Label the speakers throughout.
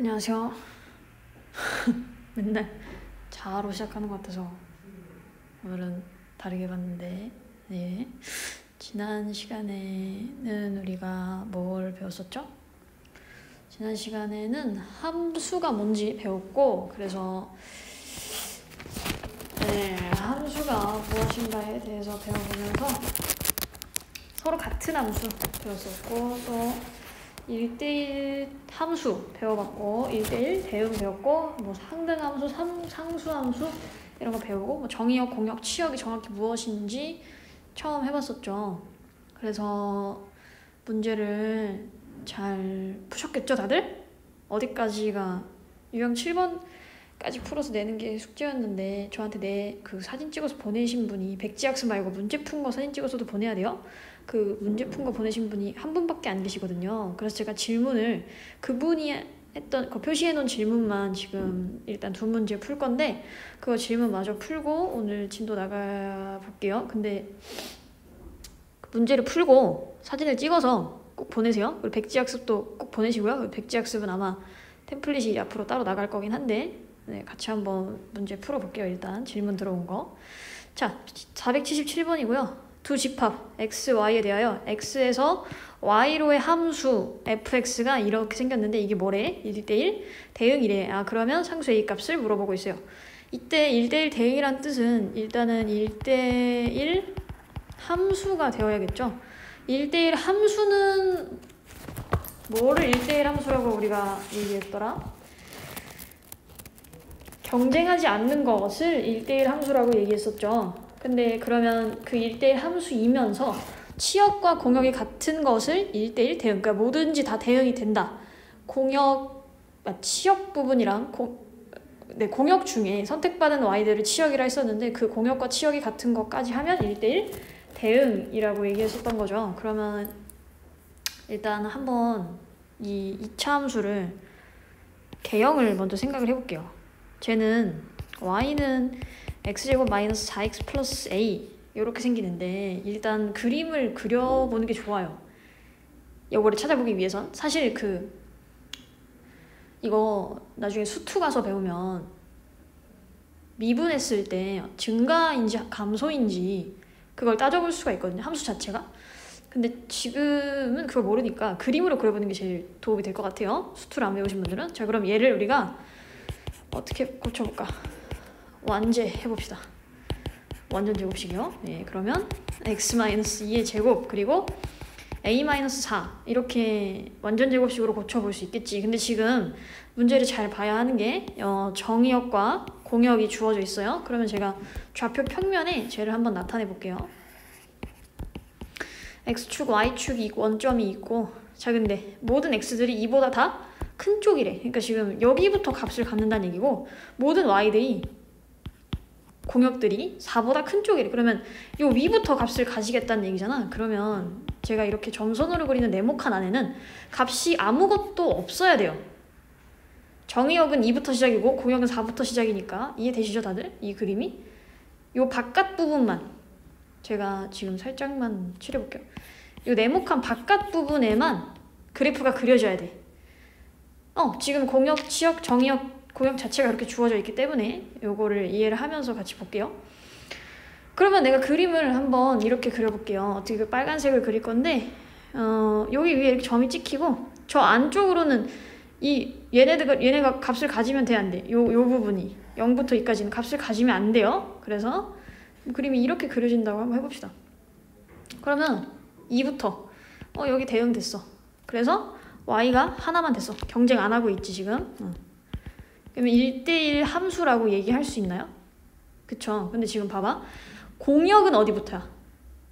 Speaker 1: 안녕하세요. 맨날 자아로 시작하는 것 같아서 오늘은 다르게 봤는데, 네. 지난 시간에는 우리가 뭘 배웠었죠? 지난 시간에는 함수가 뭔지 배웠고, 그래서 함수가 무엇인가에 대해서 배워보면서 서로 같은 함수 배웠었고, 또 1대1 함수 배워봤고, 1대1 대응 배웠고, 뭐 상등함수, 상수함수 이런 거 배우고, 뭐 정의역, 공역, 치역이 정확히 무엇인지 처음 해봤었죠. 그래서 문제를 잘 푸셨겠죠, 다들? 어디까지가 유형 7번까지 풀어서 내는 게 숙제였는데, 저한테 그 사진 찍어서 보내신 분이 백지학습 말고 문제 푼 거 사진 찍어서도 보내야 돼요. 그 문제 푼 거 보내신 분이 한 분밖에 안 계시거든요. 그래서 제가 질문을 그분이 했던 그 표시해 놓은 질문만 지금 일단 2문제 풀 건데, 그거 질문 마저 풀고 오늘 진도 나가 볼게요. 근데 그 문제를 풀고 사진을 찍어서 꼭 보내세요. 그리고 백지학습도 꼭 보내시고요. 백지학습은 아마 템플릿이 앞으로 따로 나갈 거긴 한데, 네, 같이 한번 문제 풀어볼게요. 일단 질문 들어온 거. 자, 477번이고요. 두 집합 x, y에 대하여 x에서 y로의 함수 fx가 이렇게 생겼는데 이게 뭐래? 1대1 대응이래. 그러면 상수 a 값을 물어보고 있어요. 이때 1대1 대응이란 뜻은 일단은 1대1 함수가 되어야겠죠. 1대1 함수는 뭐를 1대1 함수라고 우리가 얘기했더라? 경쟁하지 않는 것을 1대1 함수라고 얘기했었죠. 근데 그러면 그 1대1 함수이면서 치역과 공역이 같은 것을 1대1 대응, 그러니까 뭐든지 다 대응이 된다. 치역 부분이랑 공역 중에 선택받은 y들을 치역이라 했었는데, 그 공역과 치역이 같은 것까지 하면 1대1 대응이라고 얘기했었던 거죠. 그러면 일단 한번 이 2차 함수를 개형을 먼저 생각을 해볼게요. 쟤는 y는 x제곱 마이너스 4x 플러스 a 이렇게 생기는데, 일단 그림을 그려보는 게 좋아요. 이거를 찾아보기 위해선. 사실 이거 나중에 수투 가서 배우면 미분했을 때 증가인지 감소인지 그걸 따져볼 수가 있거든요, 함수 자체가. 근데 지금은 그걸 모르니까 그림으로 그려보는 게 제일 도움이 될 것 같아요, 수투를 안 배우신 분들은. 자, 그럼 얘를 우리가 어떻게 고쳐볼까? 완제 해봅시다. 완전 제곱식이요. 네, 그러면 x-2의 제곱 그리고 a-4 이렇게 완전 제곱식으로 고쳐볼 수 있겠지. 근데 지금 문제를 잘 봐야 하는 게 정의역과 공역이 주어져 있어요. 그러면 제가 좌표 평면에 쟤를 한번 나타내 볼게요. x축, y축이 원점이 있고, 자, 근데 모든 x들이 2보다 다 큰 쪽이래. 그러니까 지금 여기부터 값을 갖는다는 얘기고, 모든 y들이 공역들이 4보다 큰 쪽이래. 그러면 요 위부터 값을 가지겠다는 얘기잖아. 그러면 제가 이렇게 점선으로 그리는 네모칸 안에는 값이 아무것도 없어야 돼요. 정의역은 2부터 시작이고 공역은 4부터 시작이니까 이해되시죠, 다들? 이 그림이? 요 바깥 부분만 제가 지금 살짝만 칠해볼게요. 요 네모칸 바깥 부분에만 그래프가 그려져야 돼. 지금 공역, 치역, 정의역, 공역 자체가 그렇게 주어져 있기 때문에 요거를 이해를 하면서 같이 볼게요. 그러면 내가 그림을 한번 이렇게 그려볼게요. 어떻게 그 빨간색을 그릴 건데, 여기 위에 이렇게 점이 찍히고, 저 안쪽으로는 얘네가 값을 가지면 돼, 안 돼? 요 부분이 0부터 2까지는 값을 가지면 안 돼요. 그래서 그림이 이렇게 그려진다고 한번 해봅시다. 그러면 2부터 여기 대응 됐어. 그래서 y가 하나만 됐어. 경쟁 안 하고 있지 지금. 그러면 1대1 함수라고 얘기할 수 있나요? 그쵸? 근데 지금 봐봐. 공역은 어디부터야?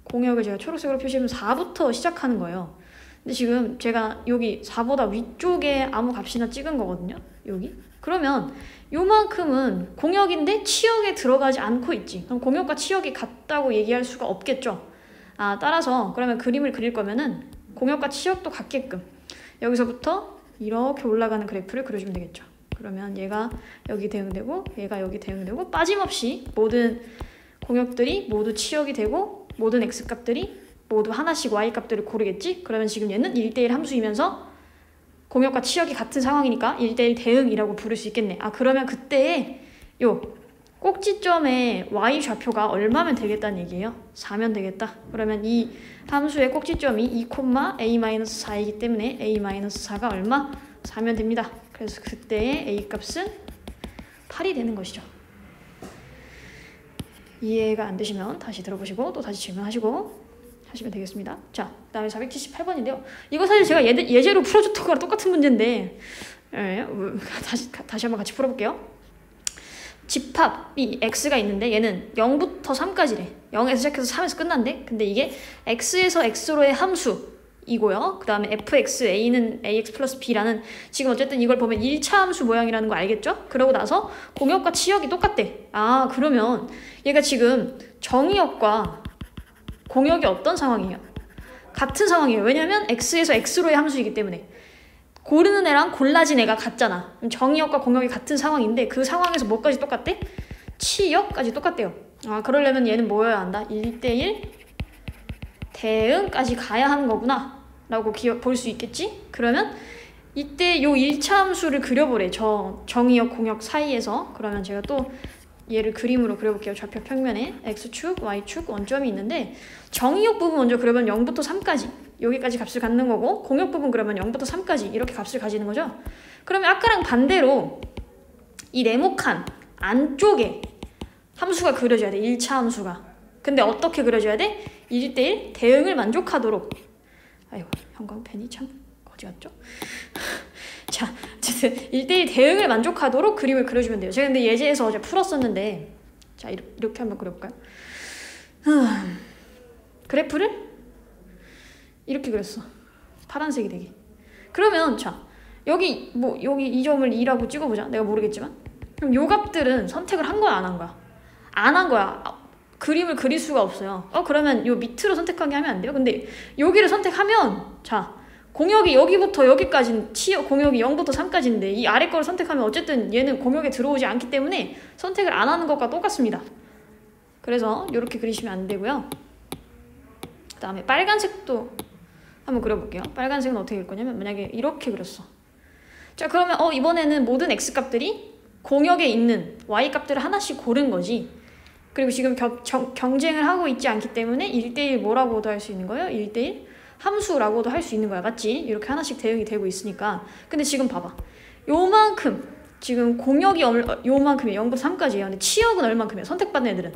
Speaker 1: 공역을 제가 초록색으로 표시하면 4부터 시작하는 거예요. 근데 지금 제가 여기 4보다 위쪽에 아무 값이나 찍은 거거든요. 여기. 그러면 요만큼은 공역인데 치역에 들어가지 않고 있지. 그럼 공역과 치역이 같다고 얘기할 수가 없겠죠. 따라서 그러면 그림을 그릴 거면은 공역과 치역도 같게끔 여기서부터 이렇게 올라가는 그래프를 그려주면 되겠죠. 그러면 얘가 여기 대응되고 얘가 여기 대응되고, 빠짐없이 모든 공역들이 모두 치역이 되고 모든 x값들이 모두 하나씩 y값들을 고르겠지? 그러면 지금 얘는 1대1 함수이면서 공역과 치역이 같은 상황이니까 1대1 대응이라고 부를 수 있겠네. 아, 그러면 그때에 요 꼭지점의 y 좌표가 얼마면 되겠다는 얘기예요? 4면 되겠다. 그러면 이 함수의 꼭지점이 2,a-4이기 때문에 a-4가 얼마? 4면 됩니다. 그래서 그때의 a 값은 8이 되는 것이죠. 이해가 안 되시면 다시 들어보시고 또 다시 질문하시고 하시면 되겠습니다. 자, 그 다음에 478번인데요. 이거 사실 제가 예제로 풀어줬던 거랑 똑같은 문제인데 다시 한번 같이 풀어볼게요. 집합이 x가 있는데 얘는 0부터 3까지래. 0에서 시작해서 3에서 끝난대. 근데 이게 x에서 x로의 함수이고요. 그 다음에 fxa는 ax 플러스 b라는 지금 어쨌든 이걸 보면 1차 함수 모양이라는 거 알겠죠? 그러고 나서 공역과 치역이 똑같대. 아, 그러면 얘가 지금 정의역과 공역이 어떤 상황이에요? 같은 상황이에요. 왜냐면 x에서 x로의 함수이기 때문에. 고르는 애랑 골라진 애가 같잖아. 정의역과 공역이 같은 상황인데 그 상황에서 뭐까지 똑같대? 치역까지 똑같대요. 아, 그러려면 얘는 뭐여야 한다? 1대1 대응까지 가야 하는 거구나 라고 볼 수 있겠지? 그러면 이때 요 1차 함수를 그려보래. 저 정의역 공역 사이에서. 그러면 제가 또 얘를 그림으로 그려볼게요. 좌표 평면에 x축, y축 원점이 있는데 정의역 부분 먼저 그려면 0부터 3까지 여기까지 값을 갖는 거고 공역 부분 그러면 0부터 3까지 이렇게 값을 가지는 거죠. 그러면 아까랑 반대로 이 네모칸 안쪽에 함수가 그려져야 돼. 1차 함수가. 근데 어떻게 그려져야 돼? 1대1 대응을 만족하도록. 아이고, 형광펜이 참 어디 갔죠? 자, 어쨌든 1대1 대응을 만족하도록 그림을 그려주면 돼요. 제가 근데 예제에서 어제 풀었었는데 자, 이렇게 한번 그려볼까요? 그래프를 이렇게 그렸어. 파란색이 되게. 그러면 자, 여기 이 점을 2라고 찍어보자. 내가 모르겠지만. 그럼 요 값들은 선택을 한 거야, 안 한 거야? 안 한 거야. 그림을 그릴 수가 없어요. 그러면 요 밑으로 선택하게 하면 안 돼요? 근데 여기를 선택하면 자, 공역이 여기부터 여기까지는 공역이 0부터 3까지인데 이 아래 거를 선택하면 어쨌든 얘는 공역에 들어오지 않기 때문에 선택을 안 하는 것과 똑같습니다. 그래서 이렇게 그리시면 안 되고요. 그 다음에 빨간색도 한번 그려볼게요. 빨간색은 어떻게 그릴 거냐면 만약에 이렇게 그렸어. 자, 그러면 이번에는 모든 x값들이 공역에 있는 y값들을 하나씩 고른 거지. 그리고 지금 경쟁을 하고 있지 않기 때문에 1대1 뭐라고도 할 수 있는 거예요? 1대1 함수라고도 할 수 있는 거야. 맞지? 이렇게 하나씩 대응이 되고 있으니까. 근데 지금 봐봐. 요만큼 지금 공역이 요만큼이에요. 0부터 3까지예요. 근데 치역은 얼만큼이에요? 선택받는 애들은.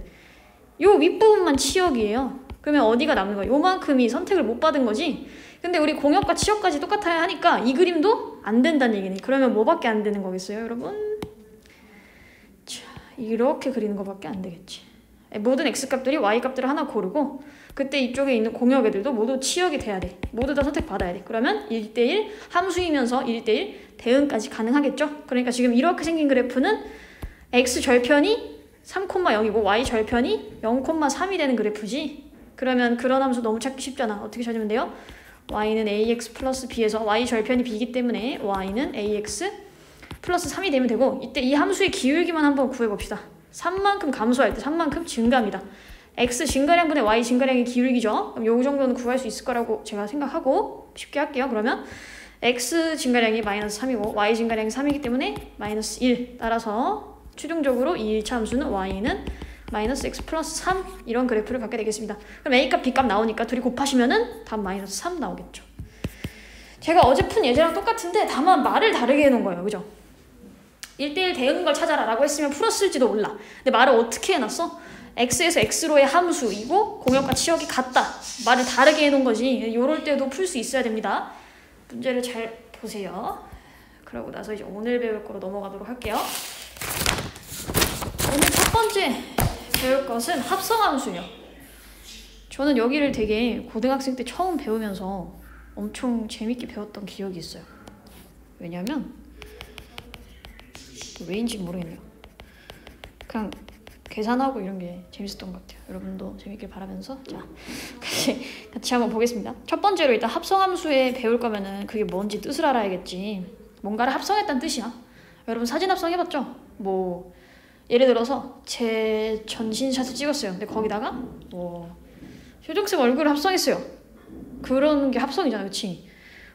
Speaker 1: 요 윗부분만 치역이에요. 그러면 어디가 남는 거야? 요만큼이 선택을 못 받은 거지? 근데 우리 공역과 치역까지 똑같아야 하니까 이 그림도 안 된다는 얘기네. 그러면 뭐밖에 안 되는 거겠어요, 여러분? 자, 이렇게 그리는 거밖에 안 되겠지. 모든 x값들이 y값들을 하나 고르고 그때 이쪽에 있는 공역 애들도 모두 치역이 돼야 돼. 모두 다 선택받아야 돼. 그러면 1대1 함수이면서 1대1 대응까지 가능하겠죠? 그러니까 지금 이렇게 생긴 그래프는 x절편이 3,0이고 y절편이 0,3이 되는 그래프지. 그러면 그런 함수 너무 찾기 쉽잖아. 어떻게 찾으면 돼요? y는 ax 플러스 b에서 y절편이 b이기 때문에 y는 ax 플러스 3이 되면 되고 이때 이 함수의 기울기만 한번 구해봅시다. 3만큼 감소할 때 3만큼 증가합니다. x 증가량분의 y 증가량의 기울기죠. 그럼 요 정도는 구할 수 있을 거라고 제가 생각하고 쉽게 할게요. 그러면 x 증가량이 마이너스 3이고 y 증가량이 3이기 때문에 마이너스 1. 따라서 최종적으로 이 1차 함수는 y는 마이너스 x 플러스 3 이런 그래프를 갖게 되겠습니다. 그럼 a값 b값 나오니까 둘이 곱하시면은 답 마이너스 3 나오겠죠. 제가 어제 푼 예제랑 똑같은데 다만 말을 다르게 해놓은 거예요. 그죠? 1대1 대응인 걸 찾아라 라고 했으면 풀었을지도 몰라. 근데 말을 어떻게 해놨어? x에서 x로의 함수이고 공역과 치역이 같다. 말을 다르게 해놓은 거지. 이럴 때도 풀 수 있어야 됩니다. 문제를 잘 보세요. 그러고 나서 이제 오늘 배울 거로 넘어가도록 할게요. 오늘 첫 번째 배울 것은 합성함수예요. 저는 여기를 되게 고등학생 때 처음 배우면서 엄청 재밌게 배웠던 기억이 있어요. 왜냐면 왜인지 모르겠네요. 그냥 계산하고 이런 게 재밌었던 것 같아요. 여러분도 재밌길 바라면서 자 같이 한번 보겠습니다. 첫 번째로 일단 합성함수에 배울 거면은 그게 뭔지 뜻을 알아야겠지. 뭔가를 합성했다는 뜻이야. 여러분 사진 합성해봤죠? 뭐 예를 들어서 제 전신샷을 찍었어요. 근데 거기다가 뭐 효정쌤 얼굴을 합성했어요. 그런 게 합성이잖아, 그치?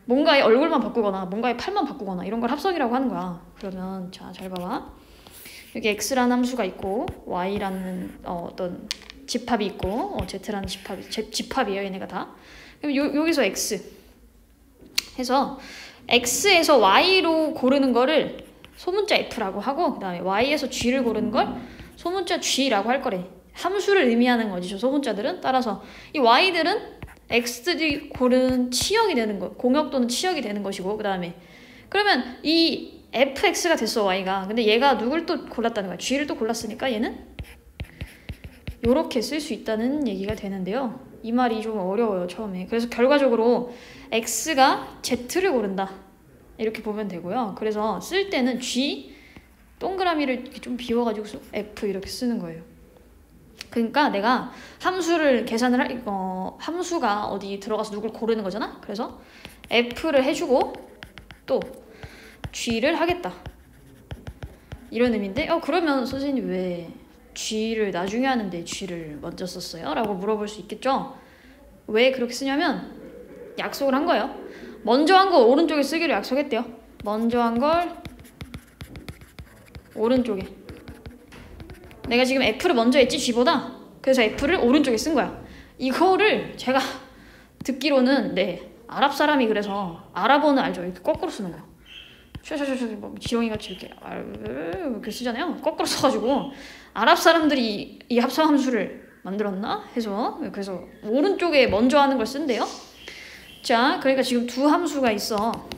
Speaker 1: 뭔가의 얼굴만 바꾸거나 뭔가의 팔만 바꾸거나 이런 걸 합성이라고 하는 거야. 그러면 자, 잘 봐봐. 여기 x라는 함수가 있고 y라는 어떤 집합이 있고 z라는 집합이에요. 얘네가 다. 그럼 여기서 x 해서 x에서 y로 고르는 거를 소문자 f라고 하고 그 다음에 y에서 g를 고르는 걸 소문자 g라고 할 거래. 함수를 의미하는 거지, 저 소문자들은. 따라서 이 y들은 x들이 고른 치역이 되는 거, 공역 또는 치역이 되는 것이고, 그 다음에 그러면 이 fx가 됐어, y가. 근데 얘가 누굴 또 골랐다는 거야. g를 또 골랐으니까 얘는 요렇게 쓸 수 있다는 얘기가 되는데요. 이 말이 좀 어려워요, 처음에. 그래서 결과적으로 x가 z를 고른다, 이렇게 보면 되고요. 그래서 쓸 때는 g 동그라미를 이렇게 좀 비워가지고 f 이렇게 쓰는 거예요. 그러니까 내가 함수를 계산을 함수가 어디 들어가서 누굴 고르는 거잖아. 그래서 f를 해주고 또 g를 하겠다, 이런 의미인데 그러면 선생님 왜 g를 나중에 하는데 g를 먼저 썼어요? 라고 물어볼 수 있겠죠. 왜 그렇게 쓰냐면 약속을 한 거예요. 먼저 한 거 오른쪽에 쓰기로 약속했대요. 먼저 한 걸 오른쪽에. 내가 지금 F를 먼저 했지, G보다. 그래서 F를 오른쪽에 쓴 거야. 이거를 제가 듣기로는 아랍 사람이 그래서 아랍어는 알죠? 이렇게 거꾸로 쓰는 거야. 뭐 지렁이같이 이렇게 쓰잖아요. 거꾸로 써가지고 아랍 사람들이 이 합성함수를 만들었나 해서 그래서 오른쪽에 먼저 하는 걸 쓴대요. 자, 그러니까 지금 두 함수가 있어.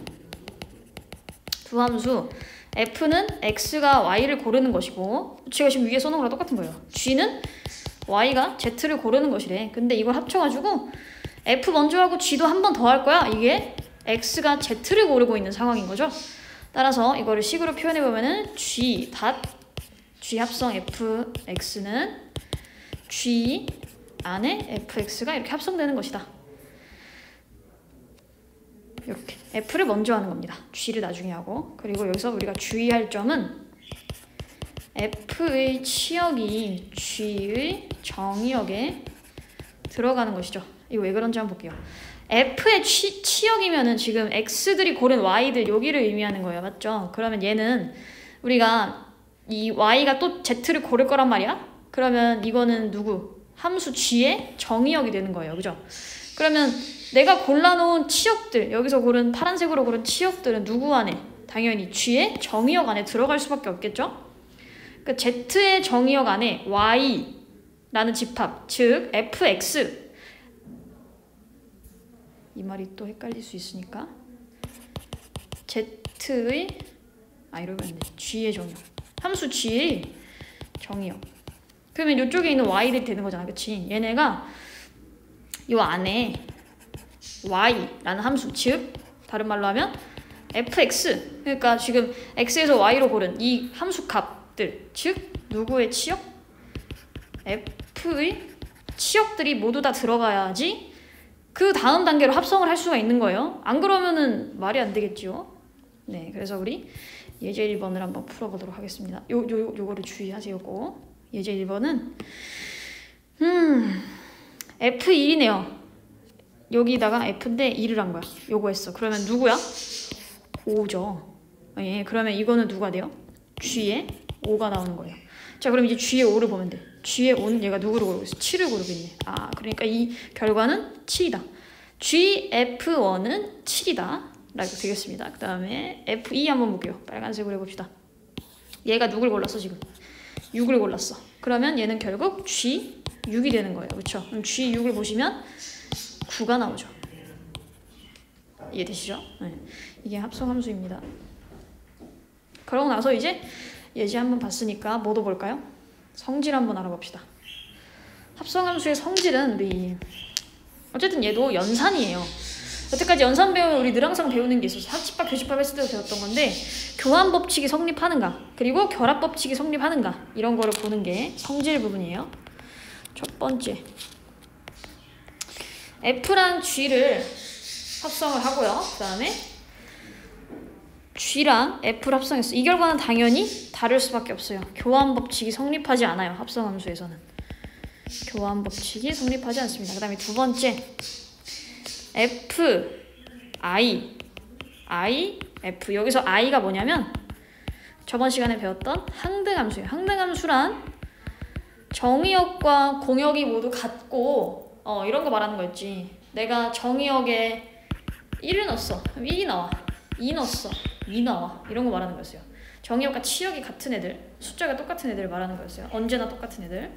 Speaker 1: 두 함수. f는 x가 y를 고르는 것이고, 제가 지금 위에 써놓은 거랑 똑같은 거예요. g는 y가 z를 고르는 것이래. 근데 이걸 합쳐가지고 f 먼저 하고 g도 한 번 더 할 거야. 이게 x가 z를 고르고 있는 상황인 거죠. 따라서 이거를 식으로 표현해보면은 g 합성 fx는 g 안에 fx가 이렇게 합성되는 것이다. 이렇게 f를 먼저 하는 겁니다. g를 나중에 하고. 그리고 여기서 우리가 주의할 점은 f의 치역이 g의 정의역에 들어가는 것이죠. 이거 왜 그런지 한번 볼게요. f의 치역이면은 지금 x들이 고른 y들 여기를 의미하는 거예요. 맞죠? 그러면 얘는 우리가 이 y가 또 z를 고를 거란 말이야. 그러면 이거는 누구? 함수 g의 정의역이 되는 거예요. 그죠? 그러면 내가 골라놓은 치역들, 여기서 고른 파란색으로 고른 치역들은 누구 안에? 당연히 g의 정의역 안에 들어갈 수밖에 없겠죠? 그 z의 정의역 안에 y라는 집합, 즉 fx, 이 말이 또 헷갈릴 수 있으니까 z의 이러면 안 돼. g의 정의역, 함수 g의 정의역. 그러면 이쪽에 있는 y들이 되는 거잖아, 그치? 얘네가 이 안에 y라는 함수, 즉 다른 말로 하면 fx, 그러니까 지금 x에서 y로 고른 이 함수 값들, 즉 누구의 치역? f의 치역들이 모두 다 들어가야지 그 다음 단계로 합성을 할 수가 있는 거예요. 안 그러면은 말이 안 되겠죠. 네, 그래서 우리 예제 1번을 한번 풀어보도록 하겠습니다. 요거를 주의하세요. 꼭. 예제 1번은 F1이네요. 여기다가 F인데 1을 한 거야. 요거 했어. 그러면 누구야? 5죠. 예, 그러면 이거는 누가 돼요? G의 5가 나오는 거예요. 자, 그럼 이제 G의 5를 보면 돼. G의 5는 얘가 누구를 고르고 있어? 7을 고르고 있네. 그러니까 이 결과는 7이다. GF1은 7이다. 라고 되겠습니다. 그 다음에 F2 한번 볼게요. 빨간색으로 해봅시다. 얘가 누굴 골랐어, 지금? 6을 골랐어. 그러면 얘는 결국 G6이 되는 거예요. 그렇죠? 그럼 G6을 보시면 9가 나오죠. 이해되시죠? 네. 이게 합성함수입니다. 그러고 나서 이제 예제 한번 봤으니까 뭐도 볼까요? 성질 한번 알아봅시다. 합성함수의 성질은 우리 어쨌든 얘도 연산이에요. 여태까지 연산 배우면 우리 늘 항상 배우는 게 있어서 합집합, 교집합 했을 때도 배웠던 건데 교환 법칙이 성립하는가 그리고 결합 법칙이 성립하는가 이런 거를 보는 게 성질 부분이에요. 첫 번째, F랑 G를 합성을 하고요. 그 다음에 G랑 F를 합성했어. 이 결과는 당연히 다를 수밖에 없어요. 교환 법칙이 성립하지 않아요. 합성함수에서는 교환 법칙이 성립하지 않습니다. 그 다음에 두 번째, F, I I, F. 여기서 I가 뭐냐면 저번 시간에 배웠던 항등함수예요. 항등함수란 정의역과 공역이 모두 같고 이런 거 말하는 거였지. 내가 정의역에 1을 넣었어. 그럼 1이 나와. 2 넣었어. 2 나와. 이런 거 말하는 거였어요. 정의역과 치역이 같은 애들, 숫자가 똑같은 애들을 말하는 거였어요. 언제나 똑같은 애들.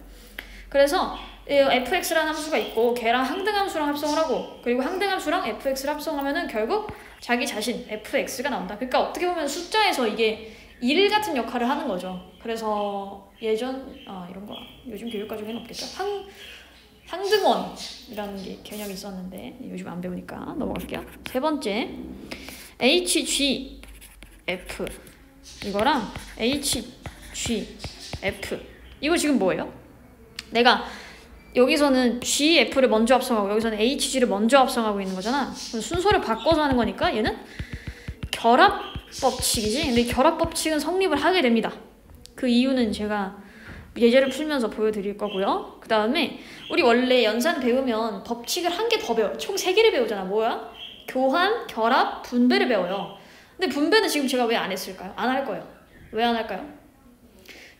Speaker 1: 그래서 fx라는 함수가 있고 걔랑 항등함수랑 합성을 하고 그리고 항등함수랑 fx를 합성하면은 결국 자기 자신 fx가 나온다. 그러니까 어떻게 보면 숫자에서 이게 1 같은 역할을 하는 거죠. 그래서 이런 거 요즘 교육과정에는 없겠죠. 항등원이라는 게 개념이 있었는데 요즘 안 배우니까 넘어갈게요. 세 번째 HGF 이거랑 HGF 이거 지금 뭐예요? 내가 여기서는 GF를 먼저 합성하고 여기서는 HG를 먼저 합성하고 있는 거잖아. 순서를 바꿔서 하는 거니까 얘는 결합법칙이지. 근데 결합법칙은 성립을 하게 됩니다. 그 이유는 제가 예제를 풀면서 보여드릴 거고요. 그 다음에 우리 원래 연산 배우면 법칙을 한 개 더 배워요. 총 3개를 배우잖아. 뭐야? 교환, 결합, 분배를 배워요. 근데 분배는 지금 제가 왜 안 했을까요? 안 할 거예요. 왜 안 할까요?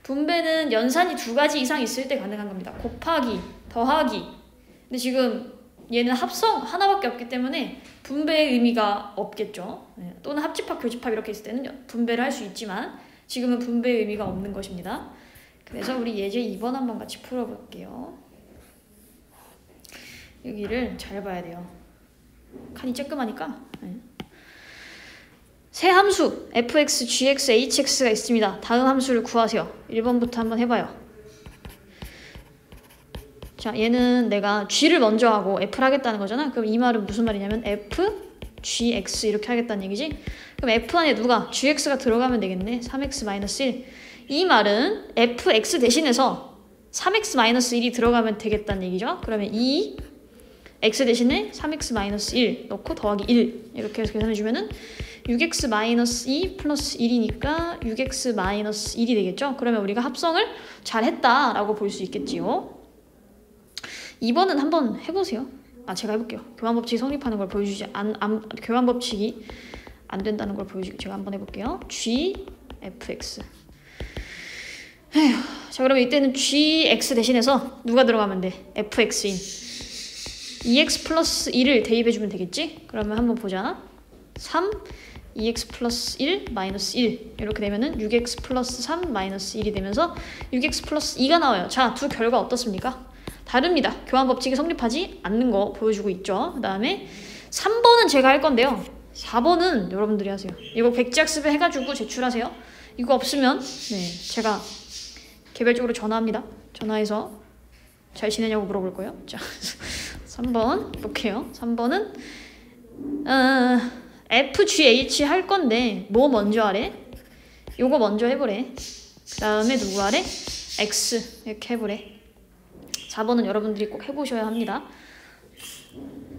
Speaker 1: 분배는 연산이 2가지 이상 있을 때 가능한 겁니다. 곱하기, 더하기. 근데 지금 얘는 합성 하나밖에 없기 때문에 분배의 의미가 없겠죠. 또는 합집합, 교집합 이렇게 있을 때는 분배를 할 수 있지만 지금은 분배의 의미가 없는 것입니다. 그래서 우리 예제 2번 한번 같이 풀어볼게요. 여기를 잘 봐야 돼요. 칸이 쬐끔하니까. 세 함수 fx, gx, hx가 있습니다. 다음 함수를 구하세요. 1번부터 한번 해봐요. 자, 얘는 내가 g를 먼저 하고 f를 하겠다는 거잖아. 그럼 이 말은 무슨 말이냐면 f, gx 이렇게 하겠다는 얘기지. 그럼 f 안에 누가? gx가 들어가면 되겠네. 3x-1. 이 말은 fx 대신해서 3x-1이 들어가면 되겠다는 얘기죠. 그러면 이 x 대신에 3x-1 넣고 더하기 1 이렇게 해서 계산해주면은 6x-2 플러스 1이니까 6x-1이 되겠죠. 그러면 우리가 합성을 잘했다라고 볼 수 있겠지요. 2번은 한번 해보세요. 제가 해볼게요. 교환법칙이 성립하는 걸 보여주지 교환법칙이 안 된다는 걸 보여주고 제가 한번 해볼게요. gfx. 자, 그러면 이때는 gx 대신해서 누가 들어가면 돼? fx인 2x 플러스 1을 대입해주면 되겠지? 그러면 한번 보자. 3, 2x 플러스 1, 마이너스 1 이렇게 되면은 6x 플러스 3, 마이너스 1이 되면서 6x 플러스 2가 나와요. 자, 두 결과 어떻습니까? 다릅니다. 교환법칙이 성립하지 않는 거 보여주고 있죠. 그 다음에 3번은 제가 할 건데요. 4번은 여러분들이 하세요. 이거 백지학습을 해가지고 제출하세요. 이거 없으면 제가 개별적으로 전화합니다. 전화해서 잘 지내냐고 물어볼 거예요. 자, 3번 볼게요. 3번은 FGH 할 건데 뭐 먼저 하래? 요거 먼저 해보래. 그 다음에 누구 하래? X 이렇게 해보래. 4번은 여러분들이 꼭 해보셔야 합니다.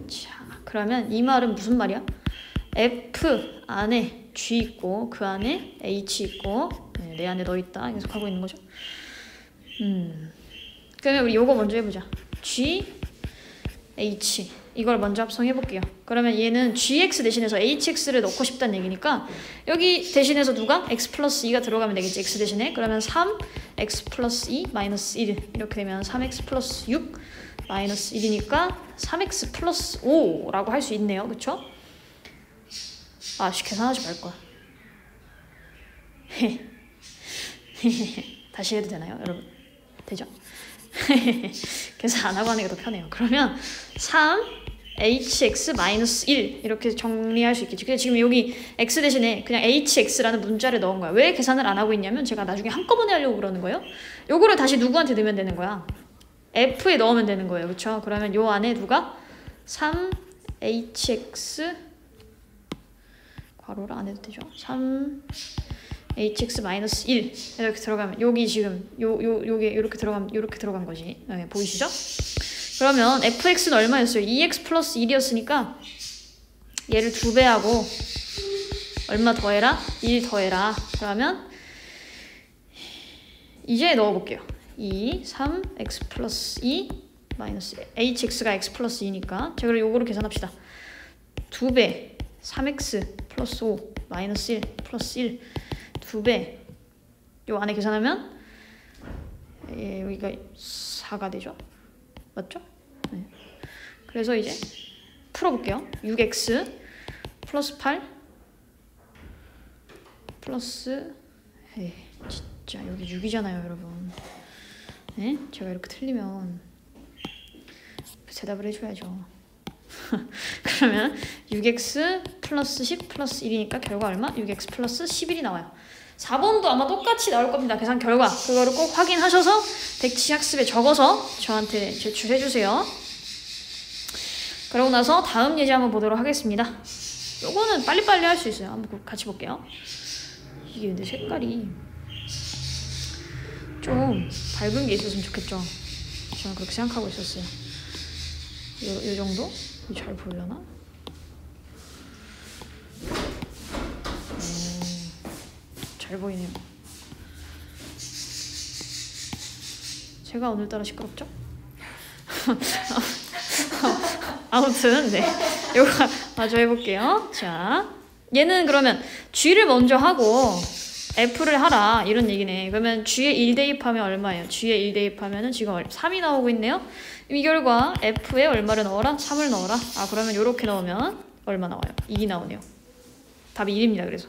Speaker 1: 자, 그러면 이 말은 무슨 말이야? F 안에 G 있고 그 안에 H 있고 내 안에 너 있다 계속하고 있는 거죠. 그러면 우리 요거 먼저 해보자. G, H 이걸 먼저 합성해볼게요. 그러면 얘는 GX 대신해서 HX를 넣고 싶다는 얘기니까 여기 대신해서 누가? X 플러스 2가 들어가면 되겠지. X 대신에. 그러면 3X 플러스 2 마이너스 1 이렇게 되면 3X 플러스 6 마이너스 1이니까 3X 플러스 5라고 할 수 있네요. 그쵸? 계산하지 말거야. 다시 해도 되나요, 여러분? 되죠? 계산 안 하고 하는 게 더 편해요. 그러면 3hx-1 이렇게 정리할 수 있겠지. 근데 지금 여기 x 대신에 그냥 hx라는 문자를 넣은 거야. 왜 계산을 안 하고 있냐면 제가 나중에 한꺼번에 하려고 그러는 거예요. 요거를 다시 누구한테 넣으면 되는 거야? f에 넣으면 되는 거예요. 그렇죠? 그러면 요 안에 누가? 3hx 괄호를 안 해도 되죠. 3hx-1 이렇게 들어가면 여기 지금 요게 이렇게 들어간 거지. 보이시죠? 그러면 fx는 얼마였어요? 2x 플러스 1이었으니까 얘를 2배하고 얼마 더해라? 1 더해라. 그러면 이제 넣어볼게요. 3x 플러스 2 마이너스 hx가 x 플러스 2니까 제가 요거를 계산합시다. 2배 3x 플러스 5 마이너스 1 플러스 1 2배 요 안에 계산하면 여기가 4가 되죠? 맞죠? 네. 그래서 이제 풀어볼게요. 6x 플러스 8 플러스 진짜 여기 6이잖아요 여러분. 네? 제가 이렇게 틀리면 대답을 해줘야죠. 그러면 6x 플러스 10 플러스 1이니까 결과 얼마? 6x 플러스 11이 나와요. 4번도 아마 똑같이 나올 겁니다. 계산 결과. 그거를 꼭 확인하셔서 백지학습에 적어서 저한테 제출해주세요. 그러고 나서 다음 예제 한번 보도록 하겠습니다. 요거는 빨리빨리 할 수 있어요. 한번 같이 볼게요. 이게 근데 색깔이 좀 밝은 게 있었으면 좋겠죠. 저는 그렇게 생각하고 있었어요. 요 정도? 잘 보이려나? 잘 보이네요. 제가 오늘따라 시끄럽죠? 아무튼 네, 요거 마저 해볼게요. 자, 얘는 그러면 G를 먼저 하고 F를 하라 이런 얘기네. 그러면 G에 1 대입하면 얼마예요? G에 1 대입하면은 지금 3이 나오고 있네요. 이 결과 F에 얼마를 넣어라? 3을 넣어라. 아, 그러면 요렇게 넣으면 얼마 나와요? 2이 나오네요. 답이 1입니다. 그래서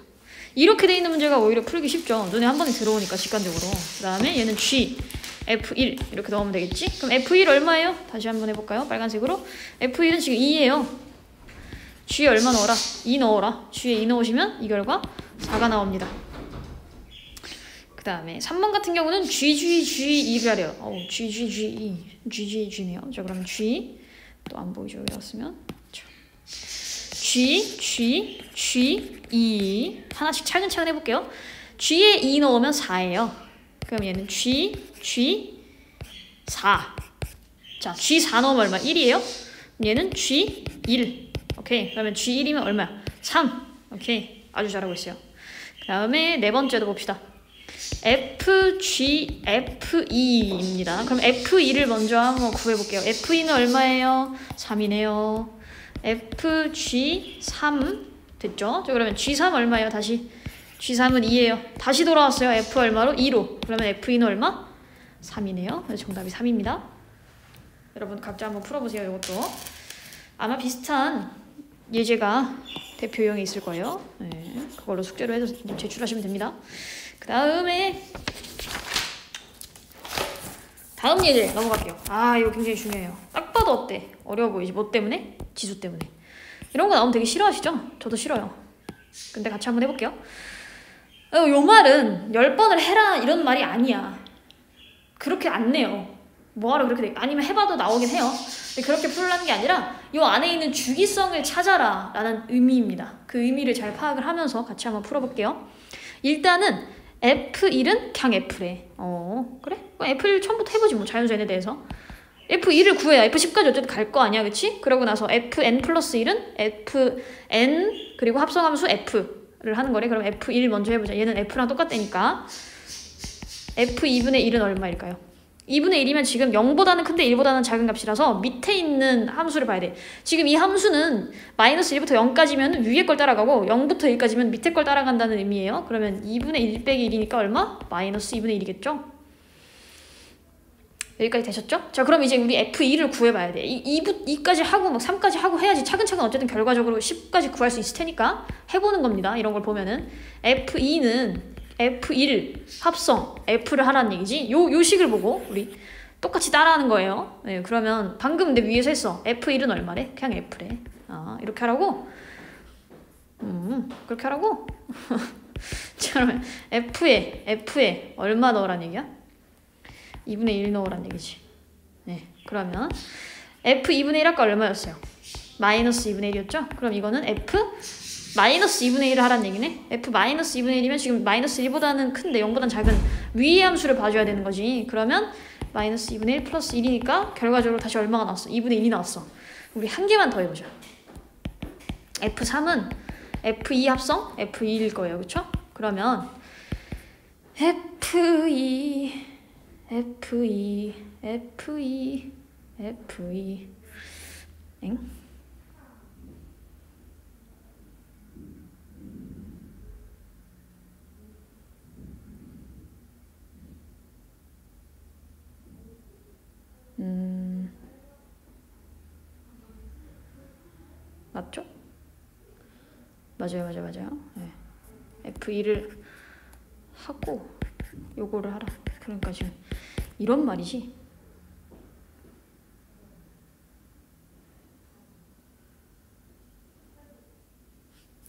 Speaker 1: 이렇게 돼 있는 문제가 오히려 풀기 쉽죠. 눈에 한 번에 들어오니까 직관적으로. 그 다음에 얘는 G, F1 이렇게 넣으면 되겠지? 그럼 F1 얼마예요? 다시 한번 해볼까요? 빨간색으로. F1은 지금 2예요. G에 얼마 넣어라? 2 넣어라. G에 2 넣으시면 이 결과 4가 나옵니다. 그 다음에 3번 같은 경우는 GGG2를 하래요. GGG2네요. 자, 그러면 G 또 안 보이죠? 여기 왔으면 G, 2 하나씩 차근차근 해볼게요. G에 2 넣으면 4예요. 그럼 얘는 G, 4. 자, G4 넣으면 얼마? 1이에요. 얘는 G1. 오케이. 그러면 G1이면 얼마야? 3. 오케이. 아주 잘하고 있어요. 그 다음에 네 번째도 봅시다. FG, F2입니다. 그럼 F2를 먼저 한번 구해볼게요. F2는 얼마예요? 3이네요. FG3 됐죠? 자, 그러면 G3 얼마예요? 다시 G3은 2예요. 다시 돌아왔어요. F 얼마로? 2로. 그러면 F2는 얼마? 3이네요. 정답이 3입니다. 여러분 각자 한번 풀어보세요. 이것도 아마 비슷한 예제가 대표 유형에 있을 거예요. 네, 그걸로 숙제로 해서 제출하시면 됩니다. 그 다음에 다음 예제 넘어갈게요. 아, 이거 굉장히 중요해요. 딱 봐도 어때? 어려워 보이지? 뭐 때문에? 지수 때문에. 이런 거 나오면 되게 싫어하시죠? 저도 싫어요. 근데 같이 한번 해볼게요. 요 말은 10번을 해라 이런 말이 아니야. 그렇게 안 내요. 뭐하러 그렇게 돼? 아니면 해봐도 나오긴 해요. 근데 그렇게 풀라는 게 아니라 요 안에 있는 주기성을 찾아라 라는 의미입니다. 그 의미를 잘 파악을 하면서 같이 한번 풀어볼게요. 일단은 F1은 그냥 F래. 그래? F1 처음부터 해보지 뭐 자연수에 대해서. F2를 구해야 F10까지 어쨌든 갈 거 아니야, 그치? 그러고 나서 Fn 플러스 1은 Fn 그리고 합성함수 F를 하는 거래. 그럼 F1 먼저 해보자. 얘는 F랑 똑같다니까. F2분의 1은 얼마일까요? 2분의 1이면 지금 0보다는 큰데 1보다는 작은 값이라서 밑에 있는 함수를 봐야 돼. 지금 이 함수는 마이너스 1부터 0까지면 위에 걸 따라가고 0부터 1까지면 밑에 걸 따라간다는 의미예요. 그러면 2분의 1 빼기 1이니까 얼마? 마이너스 2분의 1이겠죠? 여기까지 되셨죠? 자, 그럼 이제 우리 F2를 구해봐야 돼. 2까지 하고 막 3까지 하고 해야지 차근차근 어쨌든 결과적으로 10까지 구할 수 있을 테니까 해보는 겁니다. 이런 걸 보면은 F2는 F1 합성 F를 하라는 얘기지. 요 식을 보고 우리 똑같이 따라하는 거예요. 네, 그러면 방금 내 위에서 했어. F1은 얼마래? 그냥 F래. 아, 이렇게 하라고? 그렇게 하라고? 자, 그러면 F에 얼마 넣으란 얘기야? 2분의 1 넣으란 얘기지. 네, 그러면 F 2분의 1 아까 얼마였어요? 마이너스 2분의 1이었죠? 그럼 이거는 F 마이너스 2분의 1을 하란 얘기네? F 마이너스 2분의 1이면 지금 마이너스 1보다는 큰데 0보다는 작은 위의 함수를 봐줘야 되는 거지. 그러면 마이너스 2분의 1 플러스 1이니까 결과적으로 다시 얼마가 나왔어? 2분의 1이 나왔어. 우리 한 개만 더 해보자. F3은 F2 합성 F2일 거예요. 그쵸? 그러면 F2 엥? 맞죠? 맞아요. 네. F2를 하고 요거를 하라. 그러니까 지금 이런 말이지.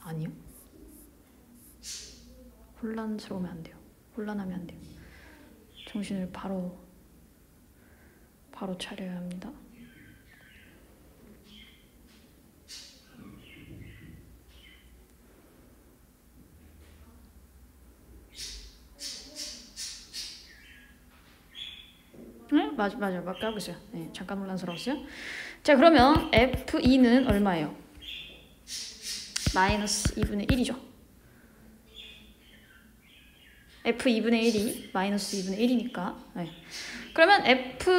Speaker 1: 아니요. 혼란스러우면 안 돼요. 혼란하면 안 돼요. 정신을 바로 차려야 합니다. 네? 맞아요. 맞게 하고 있어요. 네, 잠깐 혼란스러웠어요. 자, 그러면 F2는 얼마예요? 마이너스 2분의 1이죠. F2분의 1이 마이너스 2분의 1이니까. 네. 그러면 F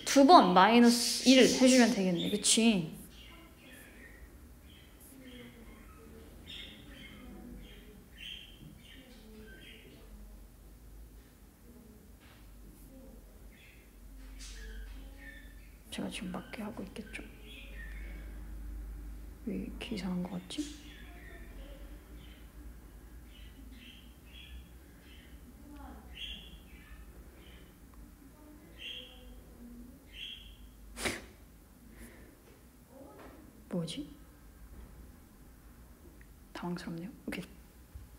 Speaker 1: 2번 마이너스 1을 해주면 되겠네. 그치? 제가 지금 맞게 하고 있겠죠? 왜 이렇게 이상한 것 같지? 뭐지? 당황스럽네요. 이렇게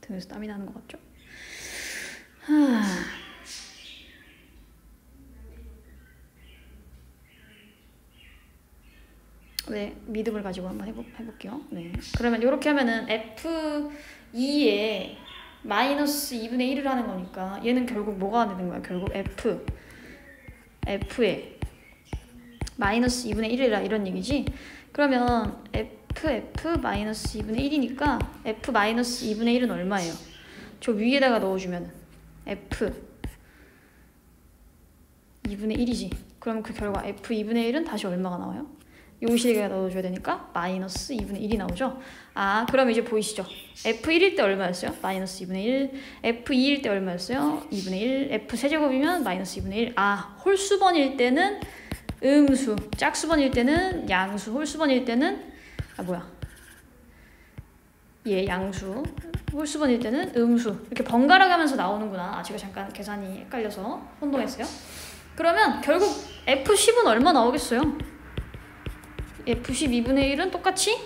Speaker 1: 등에서 땀이 나는 것 같죠? 네, 믿음을 가지고 한번 해볼게요. 네. 그러면 이렇게 하면은 F2에 마이너스 2분의 1을 하는 거니까 얘는 결국 뭐가 되는 거야? 결국 F에 마이너스 2분의 1이라 이런 얘기지? 그러면 F 마이너스 2분의 1이니까 F 마이너스 2분의 1은 얼마예요? 저 위에다가 넣어주면 F 2분의 1이지. 그럼 그 결과 F 2분의 1은 다시 얼마가 나와요? 용식에다 넣어줘야 되니까 마이너스 2분의 1이 나오죠. 아, 그럼 이제 보이시죠? F1일 때 얼마였어요? 마이너스 2분의 1. F2일 때 얼마였어요? 2분의 1. F세제곱이면 마이너스 2분의 1. 아, 홀수번일 때는 음수, 짝수번일 때는 양수, 홀수번일 때는 양수, 홀수번일 때는 음수. 이렇게 번갈아 가면서 나오는구나. 아, 제가 잠깐 계산이 헷갈려서 혼동했어요. 그러면 결국 F10은 얼마 나오겠어요? F10 2분의 1은 똑같이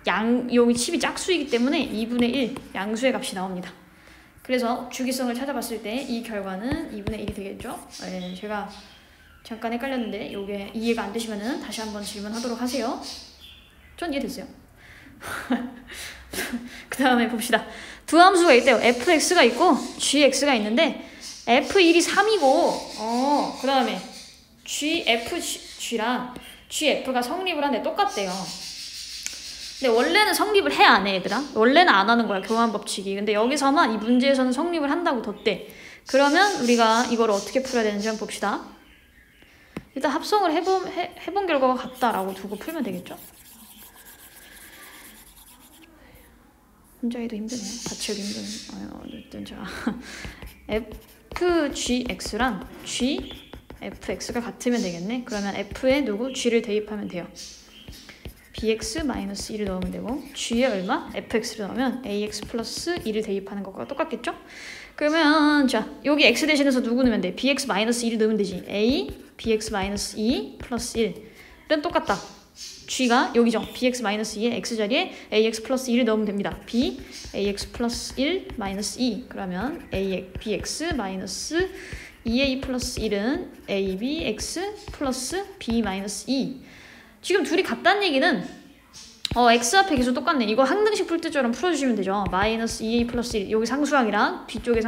Speaker 1: 여기 10이 짝수이기 때문에 2분의 1 양수의 값이 나옵니다. 그래서 주기성을 찾아봤을 때 이 결과는 2분의 1이 되겠죠? 네, 제가 잠깐 헷갈렸는데 이게 이해가 안 되시면은 다시 한번 질문하도록 하세요. 전 이해됐어요. 그 다음에 봅시다. 두 함수가 있대요. fx가 있고 gx가 있는데 f1이 3이고 그 다음에 g랑 gf가 성립을 하는데 똑같대요. 근데 원래는 성립을 해 안 해 얘들아? 원래는 안 하는 거야 교환 법칙이. 근데 여기서만 이 문제에서는 성립을 한다고 뒀대. 그러면 우리가 이걸 어떻게 풀어야 되는지 한번 봅시다. 일단 합성을 해본 결과가 같다라고 두고 풀면 되겠죠? 혼자 해도 힘드네요. 같이 해도 힘드네요. 어쨌든 자 fgx랑 gfx가 같으면 되겠네. 그러면 f에 누구? g를 대입하면 돼요. bx-1을 넣으면 되고 g에 얼마? fx를 넣으면 ax 플러스 1을 대입하는 것과 똑같겠죠? 그러면 자 여기 x 대신해서 누구 넣으면 돼? bx-1을 넣으면 되지. a bx-2 플러스 1은 똑같다. g가 여기죠. bx-2의 x자리에 ax 플러스 1을 넣으면 됩니다. b ax 플러스 1 마이너스 2 그러면 bx 마이너스 2a 플러스 1은 abx 플러스 b 마이너스 2. 지금 둘이 같다는 얘기는 x 앞에 계속 똑같네. 이거 항등식 풀 때처럼 풀어주시면 되죠. 마이너스 2a 플러스 1 여기 상수항이랑 뒤쪽에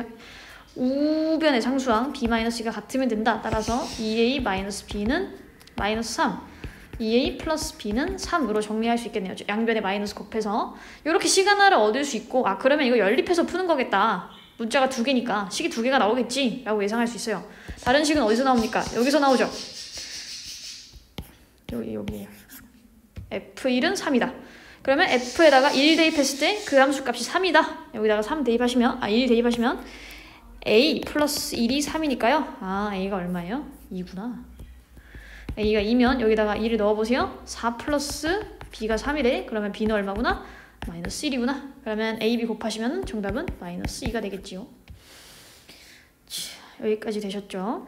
Speaker 1: 우변의 상수항 b 마이너스 2가 같으면 된다. 따라서 2a 마이너스 b는 마이너스 3 2a 플러스 b는 3으로 정리할 수 있겠네요. 양변에 마이너스 곱해서 이렇게 식 하나를 얻을 수 있고 그러면 이거 연립해서 푸는 거겠다. 문자가 두 개니까 식이 두 개가 나오겠지 라고 예상할 수 있어요. 다른 식은 어디서 나옵니까? 여기서 나오죠. 여기 f1은 3이다. 그러면 f에다가 1 대입했을 때 그 함수 값이 3이다. 여기다가 3 대입하시면 1 대입하시면 a 플러스 1이 3이니까요. a가 얼마예요? 2구나. a가 2면 여기다가 2를 넣어보세요. 4 플러스 b가 3이래. 그러면 b는 얼마구나? 마이너스 1이구나. 그러면 a, b 곱하시면 정답은 마이너스 2가 되겠지요. 자, 여기까지 되셨죠?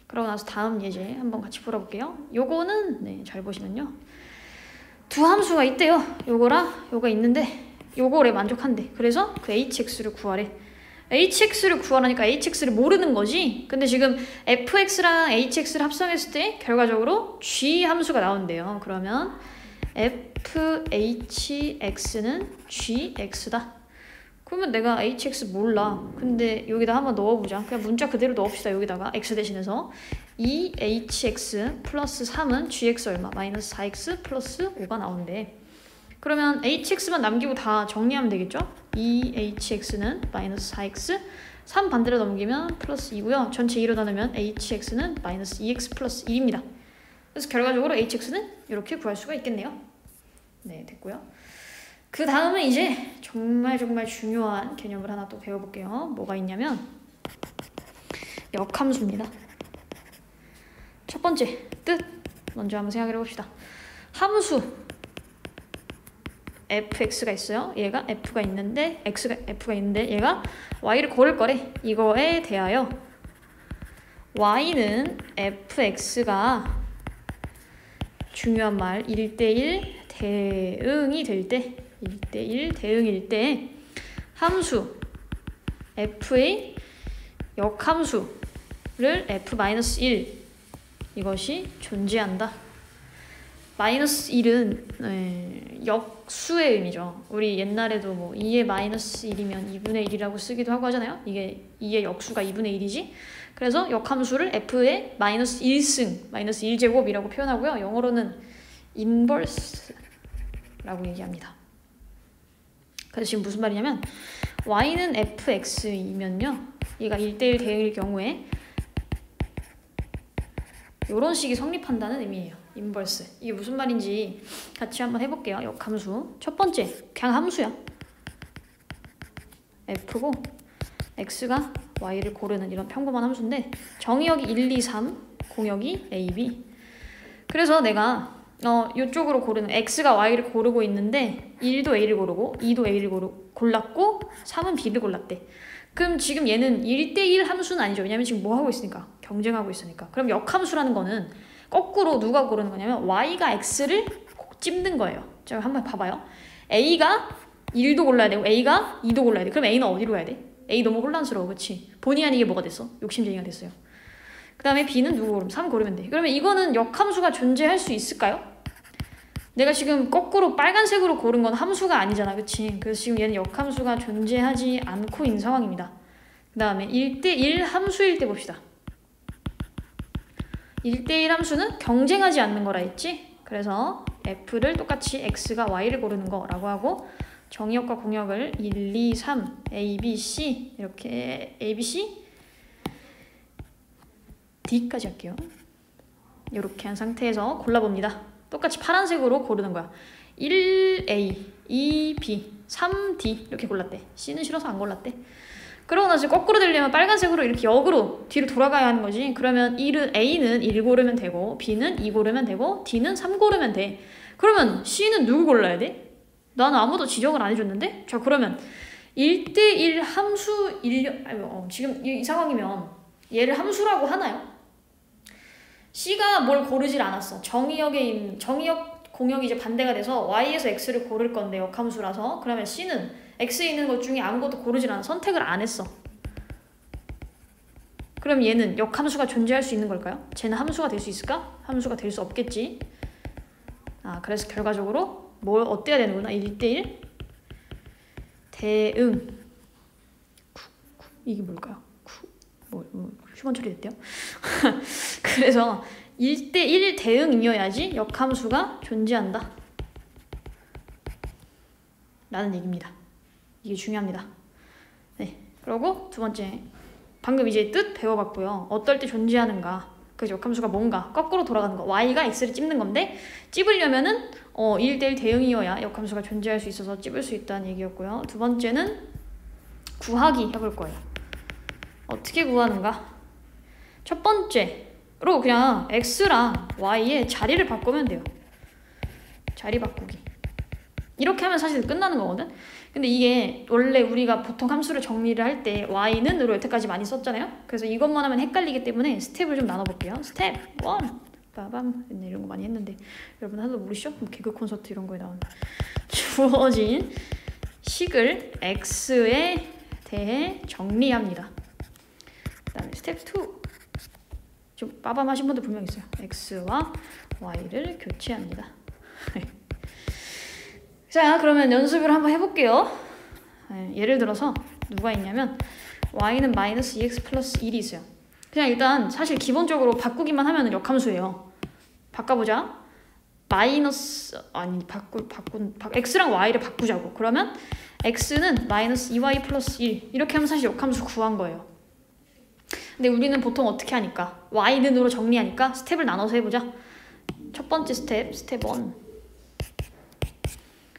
Speaker 1: 그러고 나서 다음 예제 한번 같이 풀어볼게요. 요거는 네, 잘 보시면요. 두 함수가 있대요. 요거랑 요거 있는데 요거에 만족한대. 그래서 그 hx를 구하래. hx를 구하라니까 hx를 모르는 거지. 근데 지금 fx랑 hx를 합성했을 때 결과적으로 g 함수가 나온대요. 그러면 fhx는 gx다. 그러면 내가 hx 몰라. 근데 여기다 한번 넣어보자. 그냥 문자 그대로 넣읍시다. 여기다가 x 대신해서 2hx 플러스 3은 gx 얼마? 마이너스 4x 플러스 5가 나온대. 그러면 hx만 남기고 다 정리하면 되겠죠? 2hx는 마이너스 4x 3 반대로 넘기면 플러스 2고요. 전체 2로 나누면 hx는 마이너스 2x 플러스 1입니다. 그래서 결과적으로 hx는 이렇게 구할 수가 있겠네요. 네, 됐고요. 그 다음에 이제 정말 중요한 개념을 하나 또 배워볼게요. 뭐가 있냐면 역함수입니다. 첫 번째 뜻 먼저 한번 생각해 봅시다. 함수 fx가 있어요. 얘가 f가 있는데 f가 있는데 얘가 y를 고를 거래. 이거에 대하여 y는 fx가 중요한 말 1대1 대응이 될 때 1대1 대응일 때 함수 f의 역함수를 f-1 이것이 존재한다. 마이너스 1은 역수의 의미죠. 우리 옛날에도 뭐 2의 마이너스 1이면 2분의 1이라고 쓰기도 하고 하잖아요. 이게 2의 역수가 2분의 1이지. 그래서 역함수를 f의 마이너스 1승, 마이너스 1제곱이라고 표현하고요. 영어로는 인버스라고 얘기합니다. 그래서 지금 무슨 말이냐면 y는 fx이면요. 얘가 1대1 대응일 경우에 이런 식이 성립한다는 의미예요. 인버스. 이게 무슨 말인지 같이 한번 해볼게요. 역함수. 첫 번째, 그냥 함수야. f고 x가 y를 고르는 이런 평범한 함수인데 정의역이 1, 2, 3, 공역이 a, b. 그래서 내가 이쪽으로 고르는 x가 y를 고르고 있는데 1도 a를 고르고 2도 a를 골랐고 3은 b를 골랐대. 그럼 지금 얘는 1대1 함수는 아니죠. 왜냐면 지금 뭐 하고 있으니까? 경쟁하고 있으니까. 그럼 역함수라는 거는 거꾸로 누가 고르는 거냐면 y가 x를 찝는 거예요. 자, 한번 봐봐요. a가 1도 골라야 되고 a가 2도 골라야 돼. 그럼 a는 어디로 가야 돼? a 너무 혼란스러워. 그치? 본의 아니게 뭐가 됐어? 욕심쟁이가 됐어요. 그 다음에 b는 누구 고르면? 3 고르면 돼. 그러면 이거는 역함수가 존재할 수 있을까요? 내가 지금 거꾸로 빨간색으로 고른 건 함수가 아니잖아. 그치? 그래서 지금 얘는 역함수가 존재하지 않고 있는 상황입니다. 그 다음에 1대1 함수일 때 봅시다. 1대1 함수는 경쟁하지 않는 거라 했지? 그래서 f를 똑같이 x가 y를 고르는 거라고 하고 정의역과 공역을 1, 2, 3, a, b, c 이렇게 a, b, c d까지 할게요. 이렇게 한 상태에서 골라봅니다. 똑같이 파란색으로 고르는 거야. 1A, 2B, 3D 이렇게 골랐대. C는 싫어서 안 골랐대. 그러고 나서 거꾸로 되려면 빨간색으로 이렇게 역으로 뒤로 돌아가야 하는 거지. 그러면 A는 1 고르면 되고 B는 2 고르면 되고 D는 3 고르면 돼. 그러면 C는 누구 골라야 돼? 나는 아무도 지적을 안 해줬는데? 자, 그러면 1대1 함수 지금 이 상황이면 얘를 함수라고 하나요? C가 뭘 고르질 않았어. 정의역 공역이 이제 반대가 돼서 Y에서 X를 고를 건데 역함수라서 그러면 C는 X에 있는 것 중에 아무것도 고르질 않아. 선택을 안 했어. 그럼 얘는 역함수가 존재할 수 있는 걸까요? 쟤는 함수가 될 수 있을까? 함수가 될 수 없겠지. 그래서 결과적으로 뭘 어때야 되는구나. 1대1 대응. 이게 뭘까요? 휴먼 처리됐대요? 그래서 1대1 대응이어야지 역함수가 존재한다 라는 얘기입니다. 이게 중요합니다. 네, 그리고 두 번째, 방금 이제 뜻 배워봤고요. 어떨 때 존재하는가, 그 역함수가 뭔가 거꾸로 돌아가는 거, y가 x를 찝는 건데 찝으려면은 1대1 대응이어야 역함수가 존재할 수 있어서 찝을 수 있다는 얘기였고요. 두 번째는 구하기 해볼 거예요. 어떻게 구하는가? 첫 번째로 그냥 x랑 y의 자리를 바꾸면 돼요. 자리 바꾸기. 이렇게 하면 사실 끝나는 거거든. 근데 이게 원래 우리가 보통 함수를 정리를 할 때 y는으로 여태까지 많이 썼잖아요. 그래서 이것만 하면 헷갈리기 때문에 스텝을 좀 나눠볼게요. 스텝 1 빠밤 이런 거 많이 했는데 여러분 하나도 모르시죠? 뭐 개그 콘서트 이런 거에 나오는 주어진 식을 x에 대해 정리합니다. 그 다음에 스텝 2 좀 빠밤 하신 분들 분명 있어요. x와 y를 교체합니다. 자, 그러면 연습을 한번 해볼게요. 예를 들어서 누가 있냐면 y는 마이너스 2x 플러스 1이 있어요. 그냥 일단 사실 기본적으로 바꾸기만 하면 역함수예요. 바꿔보자. 마이너스 x랑 y를 바꾸자고. 그러면 x는 마이너스 2y 플러스 1 이렇게 하면 사실 역함수 구한 거예요. 근데 우리는 보통 어떻게 하니까 y는으로 정리하니까 스텝을 나눠서 해보자. 첫 번째 스텝 1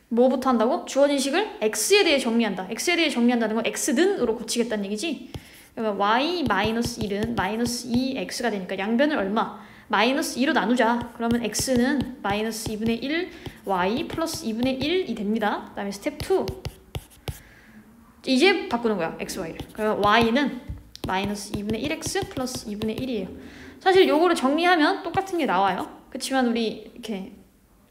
Speaker 1: 뭐부터 한다고? 주어진 식을 x에 대해 정리한다. x에 대해 정리한다는 건 x는으로 고치겠다는 얘기지. 그러면 y 마이너스 1은 마이너스 2x가 되니까 양변을 얼마? 마이너스 2로 나누자. 그러면 x는 마이너스 2분의 1 y 플러스 2분의 1이 됩니다. 그 다음에 스텝 2 이제 바꾸는 거야. x, y를. 그러면 y는 마이너스 2분의 1x 플러스 2분의 1이에요. 사실 요거를 정리하면 똑같은 게 나와요. 그렇지만 우리 이렇게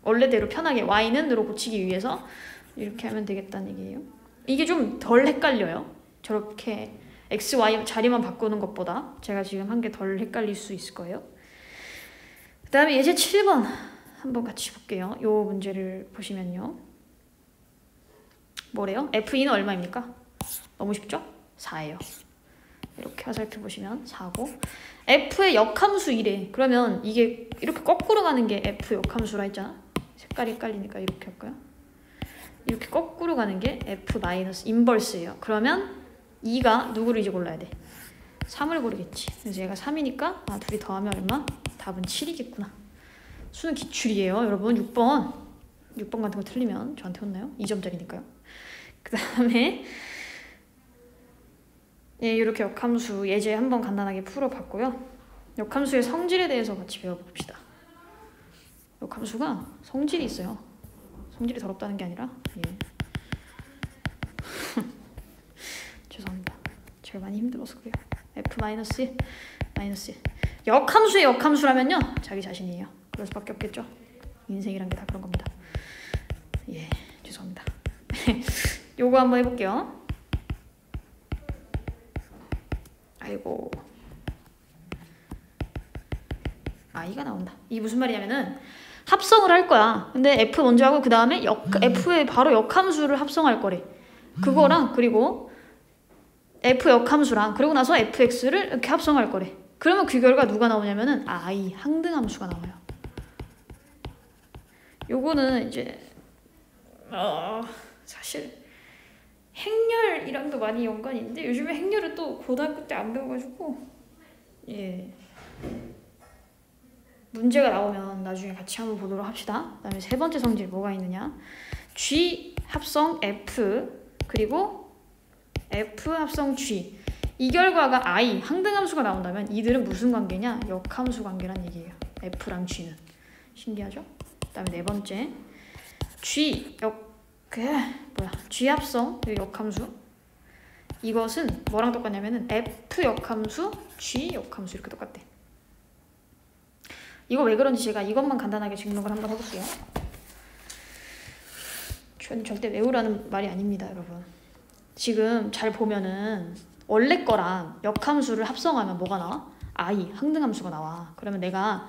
Speaker 1: 원래대로 편하게 y는으로 고치기 위해서 이렇게 하면 되겠다는 얘기예요. 이게 좀 덜 헷갈려요. 저렇게 x, y 자리만 바꾸는 것보다 제가 지금 한 게 덜 헷갈릴 수 있을 거예요. 그 다음에 예제 7번 한번 같이 볼게요. 요 문제를 보시면요. 뭐래요? f2는 얼마입니까? 너무 쉽죠? 4예요. 이렇게 화살표 보시면 4고 f의 역함수 1에 그러면 이게 이렇게 거꾸로 가는 게 f 역함수라 했잖아. 색깔이 헷갈리니까 이렇게 할까요? 이렇게 거꾸로 가는 게 f 마이너스 인버스예요. 그러면 2가 누구를 이제 골라야 돼? 3을 고르겠지. 그래서 얘가 3이니까 둘이 더하면 얼마? 답은 7이겠구나. 수는 기출이에요. 여러분 6번 같은 거 틀리면 저한테 혼나요? 2점짜리니까요. 그 다음에 이렇게 역함수 예제 한번 간단하게 풀어봤고요. 역함수의 성질에 대해서 같이 배워봅시다. 역함수가 성질이 있어요. 성질이 더럽다는 게 아니라 죄송합니다. 제가 많이 힘들어서 그래요. f 마이너스 역함수의 역함수라면요 자기 자신이에요. 그럴 수밖에 없겠죠. 인생이란 게 다 그런 겁니다. 죄송합니다. 요거 한번 해볼게요. 아이고 i가 나온다. 이게 무슨 말이냐면은 합성을 할 거야. 근데 f 먼저 하고 그 다음에 f에 바로 역함수를 합성할 거래. 그거랑 그리고 f 역함수랑 그리고 나서 fx를 이렇게 합성할 거래. 그러면 그 결과 누가 나오냐면은 i 항등함수가 나와요. 요거는 이제 사실 행렬이랑도 많이 연관이 있는데 요즘에 행렬을 또 고등학교 때 안 배워가지고 문제가 나오면 나중에 같이 한번 보도록 합시다. 그 다음에 세 번째 성질 뭐가 있느냐? G 합성 F 그리고 F 합성 G 이 결과가 I 항등함수가 나온다면 이들은 무슨 관계냐? 역함수 관계란 얘기예요. F랑 G는. 신기하죠? 그 다음에 네 번째 G G 합성 역함수 이것은 뭐랑 똑같냐면은 F 역함수 G 역함수 이렇게 똑같대. 이거 왜 그런지 제가 이것만 간단하게 증명을 한번 해볼게요. 저는 절대 외우라는 말이 아닙니다, 여러분. 지금 잘 보면은 원래 거랑 역함수를 합성하면 뭐가 나와? I, 항등함수가 나와. 그러면 내가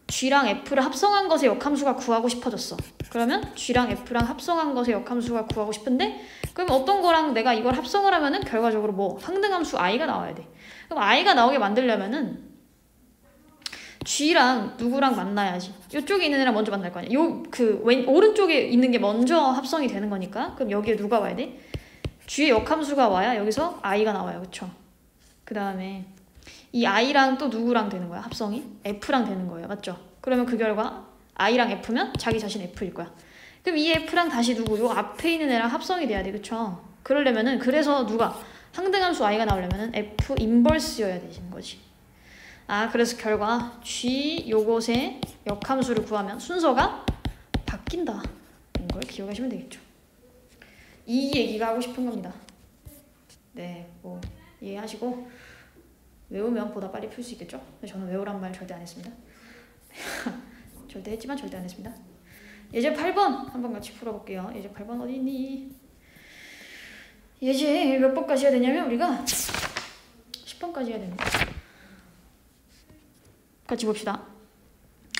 Speaker 1: G랑 F를 합성한 것의 역함수가 구하고 싶어졌어. 그러면 G랑 F랑 합성한 것의 역함수가 구하고 싶은데 그럼 어떤 거랑 내가 이걸 합성을 하면은 결과적으로 뭐 항등함수 I가 나와야 돼. 그럼 I가 나오게 만들려면은 G랑 누구랑 만나야지. 이쪽에 있는 애랑 먼저 만날 거 아니야. 오른쪽에 있는 게 먼저 합성이 되는 거니까. 그럼 여기에 누가 와야 돼? G의 역함수가 와야 여기서 I가 나와요. 그쵸? 그 다음에 이 I랑 또 누구랑 되는 거야? 합성이? F랑 되는 거예요. 맞죠? 그러면 그 결과 I랑 F면 자기 자신 F일 거야. 그럼 이 F랑 다시 누구? 요 앞에 있는 애랑 합성이 돼야 돼. 그쵸? 그러려면은 그래서 누가? 항등함수 I가 나오려면은 F 인버스여야 되는 거지. 그래서 결과 g 요것의 역함수를 구하면 순서가 바뀐다. 이걸 기억하시면 되겠죠. 이 얘기가 하고 싶은 겁니다. 네, 뭐 이해하시고 외우면 보다 빨리 풀 수 있겠죠? 저는 외우란 말 절대 안 했습니다. 절대 했지만 절대 안 했습니다. 예제 8번 한번 같이 풀어볼게요. 예제 8번 어디 있니? 예제 몇 번까지 해야 되냐면 우리가 10번까지 해야 됩니다. 같이 봅시다.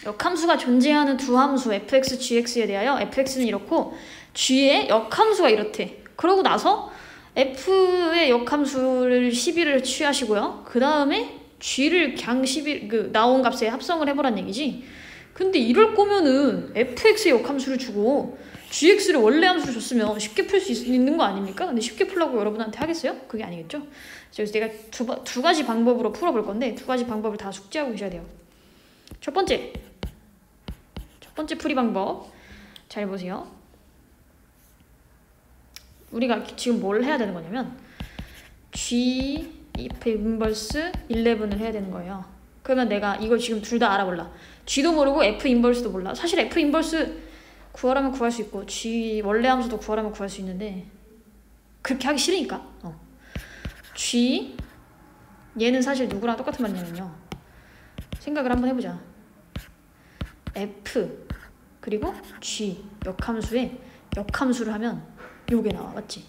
Speaker 1: 역함수가 존재하는 두 함수 fx, gx에 대하여 fx는 이렇고 g의 역함수가 이렇대. 그러고 나서 f의 역함수를 11을 취하시고요. 그 다음에 g를 그냥 11 나온 값에 합성을 해보란 얘기지. 근데 이럴 거면은 fx의 역함수를 주고 gx를 원래 함수를 줬으면 쉽게 풀 수 있는 거 아닙니까? 근데 쉽게 풀라고 여러분한테 하겠어요? 그게 아니겠죠? 그래서 내가 두 가지 방법으로 풀어볼 건데 두 가지 방법을 다 숙지하고 계셔야 돼요. 첫 번째 풀이 방법 잘 보세요. 우리가 지금 뭘 해야 되는 거냐면 G F 인버스 11을 해야 되는 거예요. 그러면 내가 이걸 지금 둘 다 알아볼라. G도 모르고 F 인버스도 몰라. 사실 F 인버스 구하라면 구할 수 있고 G 원래 함수도 구하라면 구할 수 있는데 그렇게 하기 싫으니까 G 얘는 사실 누구랑 똑같은 말이냐면요. 생각을 한번 해보자. F 그리고 G 역함수에 역함수를 하면 요게 나와. 맞지?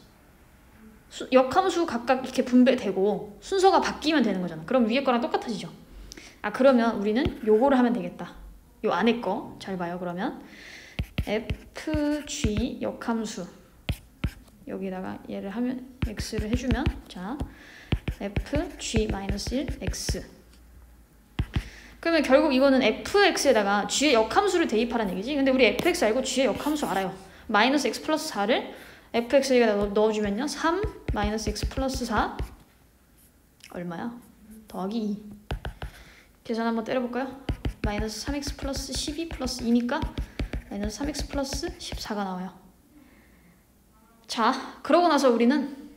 Speaker 1: 역함수 각각 이렇게 분배되고 순서가 바뀌면 되는 거잖아. 그럼 위에 거랑 똑같아지죠. 그러면 우리는 요거를 하면 되겠다. 요 안에 거 잘 봐요. 그러면 FG 역함수 여기다가 얘를 하면 x를 해주면 자 FG-1 x 그러면 결국 이거는 fx에다가 g의 역함수를 대입하라는 얘기지. 근데 우리 fx 알고 g의 역함수 알아요. 마이너스 x 플러스 4를 fx에다 넣어주면요. 3 마이너스 x 플러스 4 얼마야? 더하기 2. 계산 한번 때려볼까요? 마이너스 3x 플러스 12 플러스 2니까 마이너스 3x 플러스 14가 나와요. 자, 그러고 나서 우리는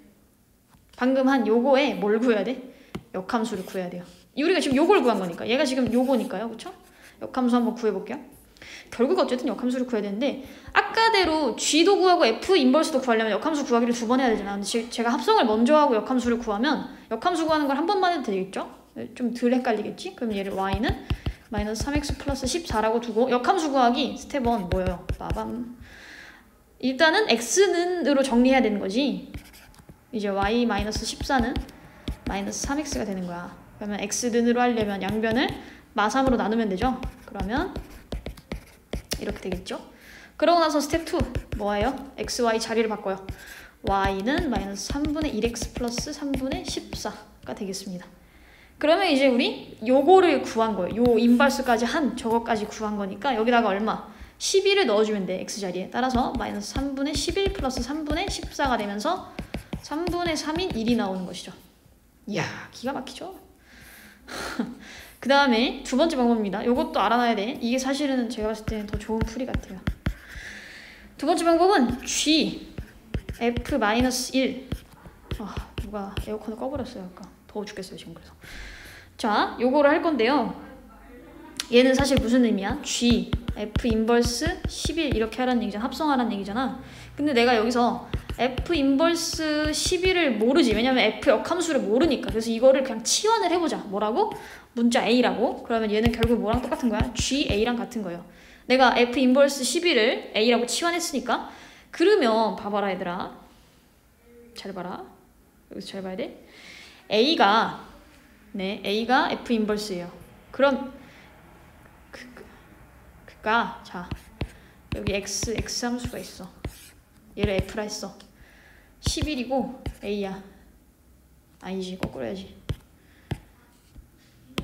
Speaker 1: 방금 한 요거에 뭘 구해야 돼? 역함수를 구해야 돼요. 우리가 지금 요걸 구한 거니까. 얘가 지금 요거니까요. 그쵸? 역함수 한번 구해볼게요. 결국 어쨌든 역함수를 구해야 되는데 아까대로 G도 구하고 F 인버스도 구하려면 역함수 구하기를 두 번 해야 되잖아. 근데 제가 합성을 먼저 하고 역함수를 구하면 역함수 구하는 걸 한 번만 해도 되겠죠? 좀 덜 헷갈리겠지? 그럼 얘를 y는 마이너스 3x 플러스 14라고 두고 역함수 구하기 스텝 1 뭐예요? 빠밤. 일단은 x는으로 정리해야 되는 거지. 이제 y 마이너스 14는 마이너스 3x가 되는 거야. 그러면 x는으로 하려면 양변을 마3으로 나누면 되죠? 그러면 이렇게 되겠죠? 그러고 나서 스텝 2 뭐예요? x, y 자리를 바꿔요. y는 마이너스 3분의 1x 플러스 3분의 14가 되겠습니다. 그러면 이제 우리 요거를 구한 거예요. 요 인발수까지 한 저거까지 구한 거니까 여기다가 얼마? 11을 넣어주면 돼. x자리에. 따라서 마이너스 3분의 11 플러스 3분의 14가 되면서 3분의 3인 1이 나오는 것이죠. 이야, 기가 막히죠? 그 다음에 두 번째 방법입니다. 요것도 알아놔야 돼. 이게 사실은 제가 봤을 때는 더 좋은 풀이 같아요. 두 번째 방법은 G F-1 누가 에어컨을 꺼버렸어요. 아까 더워 죽겠어요 지금. 그래서 자, 요거를 할 건데요. 얘는 사실 무슨 의미야? G F 인버스 11 이렇게 하라는 얘기잖아. 합성하라는 얘기잖아. 근데 내가 여기서 F 인버스 11을 모르지. 왜냐면 F 역함수를 모르니까. 그래서 이거를 그냥 치환을 해보자. 뭐라고? 문자 A라고. 그러면 얘는 결국 뭐랑 똑같은 거야? GA랑 같은 거예요. 내가 F 인버스 11을 A라고 치환했으니까. 그러면 봐봐라 얘들아. 잘 봐라. 여기서 잘 봐야 돼. A가 F 인버스예요. 그럼 그니까 자 여기 X 함수가 있어. 얘를 F라 했어. 11이고 A야. 아니지, 거꾸로 해야지.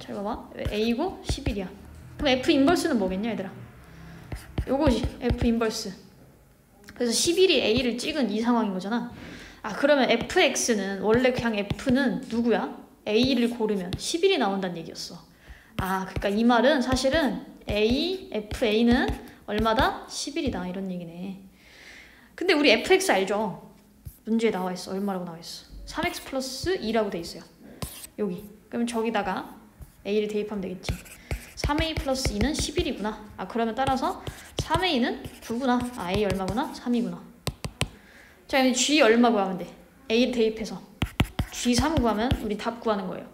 Speaker 1: 잘 봐봐. A고 11이야. 그럼 F 인버스는 뭐겠냐 얘들아? 요거지. F 인버스. 그래서 11이 A를 찍은 이 상황인 거잖아. 그러면 FX는 원래 그냥 F는 누구야? A를 고르면 11이 나온다는 얘기였어. 그러니까 이 말은 사실은 FA는 얼마다? 11이다 이런 얘기네. 근데 우리 FX 알죠? 문제에 나와 있어. 얼마라고 나와 있어? 3x 플러스 2라고 돼 있어요. 여기. 그럼 저기다가 a를 대입하면 되겠지. 3a 플러스 2는 11이구나. 아 그러면 따라서 3a는 9구나. 아 a 얼마구나? 3이구나. 자 이제 g 얼마 구하면 돼? a를 대입해서 g3 구하면 우리 답 구하는 거예요.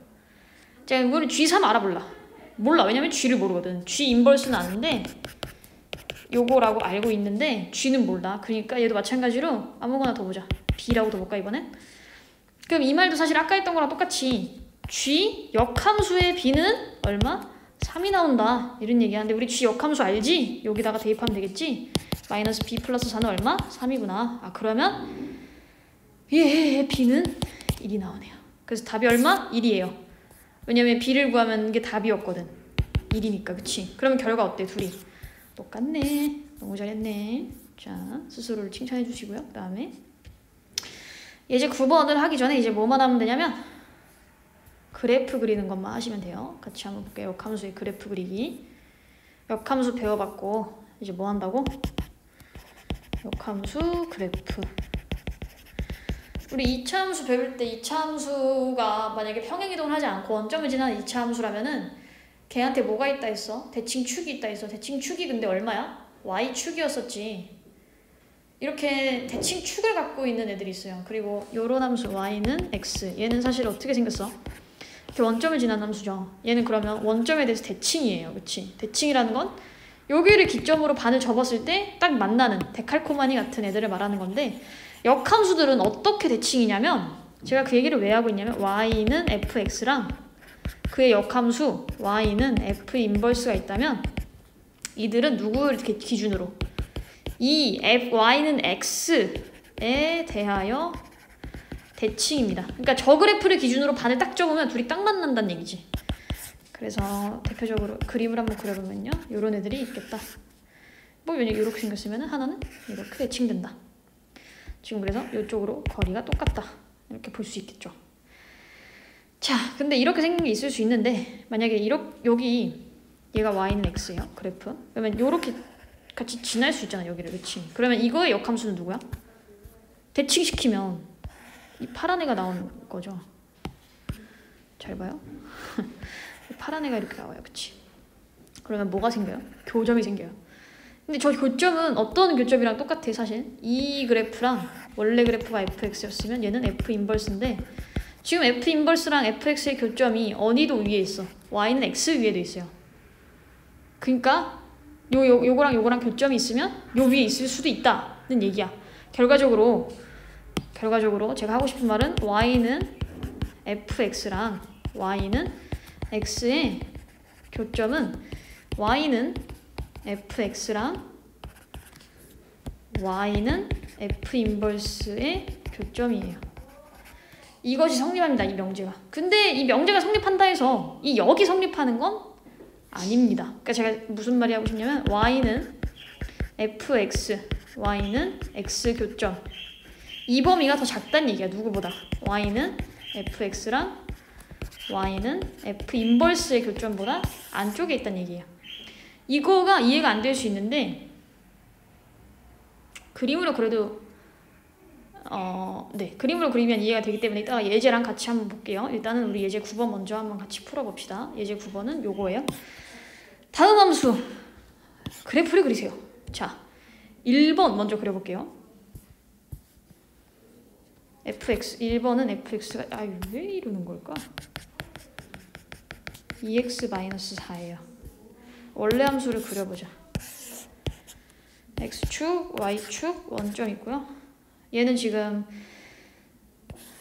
Speaker 1: 자 우리 g3 알아볼라. 몰라. 왜냐면 g를 모르거든. g 인버스는 아는데 요거라고 알고 있는데 g는 몰라. 그러니까 얘도 마찬가지로 아무거나 더 보자. b라고 더 볼까 이번엔? 그럼 이 말도 사실 아까 했던 거랑 똑같이 g 역함수의 b는 얼마? 3이 나온다. 이런 얘기하는데 우리 g 역함수 알지? 여기다가 대입하면 되겠지? 마이너스 b 플러스 4는 얼마? 3이구나. 아 그러면 예 b는 1이 나오네요. 그래서 답이 얼마? 1이에요. 왜냐면 b를 구하면 이게 답이었거든. 1이니까 그치? 그러면 결과 어때? 둘이 똑같네. 너무 잘했네. 자 스스로를 칭찬해 주시고요. 그 다음에 예제 9번을 하기 전에 이제 뭐만 하면 되냐면 그래프 그리는 것만 하시면 돼요. 같이 한번 볼게요. 역함수의 그래프 그리기. 역함수 배워봤고 이제 뭐 한다고? 역함수 그래프. 우리 2차 함수 배울 때 2차 함수가 만약에 평행이동을 하지 않고 원점을 지나는 2차 함수라면은 걔한테 뭐가 있다 했어? 대칭축이 있다 했어. 대칭축이 근데 얼마야? y축이었었지. 이렇게 대칭축을 갖고 있는 애들이 있어요. 그리고 요런 함수 y는 x. 얘는 사실 어떻게 생겼어? 이렇게 원점을 지나는 함수죠. 얘는 그러면 원점에 대해서 대칭이에요. 그치? 대칭이라는 건 여기를 기점으로 반을 접었을 때 딱 만나는 데칼코마니 같은 애들을 말하는 건데 역함수들은 어떻게 대칭이냐면 제가 그 얘기를 왜 하고 있냐면 y는 fx랑 그의 역함수 y는 f 인버스가 있다면 이들은 누구를 기준으로 이 y는 x에 대하여 대칭입니다. 그러니까 저 그래프를 기준으로 반을 딱 접으면 둘이 딱 만난다는 얘기지. 그래서 대표적으로 그림을 한번 그려보면요. 이런 애들이 있겠다. 뭐 이렇게 생겼으면 하나는 이렇게 대칭된다. 지금 그래서 이쪽으로 거리가 똑같다. 이렇게 볼 수 있겠죠. 자, 근데 이렇게 생긴 게 있을 수 있는데 만약에 여기 얘가 y는 x예요. 그래프. 그러면 이렇게 같이 지날 수 있잖아. 여기를. 그치? 그러면 이거의 역함수는 누구야? 대칭시키면 이 파란 애가 나오는 거죠. 잘 봐요. 파란 애가 이렇게 나와요. 그치? 그러면 뭐가 생겨요? 교점이 생겨요. 근데 저 교점은 어떤 교점이랑 똑같아 사실. 이 그래프랑 원래 그래프가 fx였으면 얘는 f 인버스인데 지금 f 인버스랑 fx의 교점이 어디도 위에 있어. y는 x 위에도 있어요. 그러니까 요거랑 교점이 있으면 요 위에 있을 수도 있다는 얘기야. 결과적으로 제가 하고 싶은 말은 y는 fx랑 y는 x의 교점은 y는 fx랑 y는 f 인버스의 교점이에요. 이것이 성립합니다. 이 명제가. 근데 이 명제가 성립한다 해서 이 역이 성립하는 건 아닙니다. 그러니까 제가 무슨 말이 하고 싶냐면 y는 fx, y는 x 교점. 이 범위가 더 작다는 얘기야. 누구보다. y는 fx랑 y는 f 인버스의 교점보다 안쪽에 있다는 얘기예요. 이거가 이해가 안 될 수 있는데 그림으로 그래도 그림으로 그리면 이해가 되기 때문에 이따가 예제랑 같이 한번 볼게요. 일단은 우리 예제 9번 먼저 한번 같이 풀어봅시다. 예제 9번은 요거예요. 다음 함수 그래프를 그리세요. 자, 1번 먼저 그려볼게요. fx 1번은 fx가 왜 이러는 걸까? 2x-4예요. 원래 함수를 그려보자. x축, y축 원점 있고요. 얘는 지금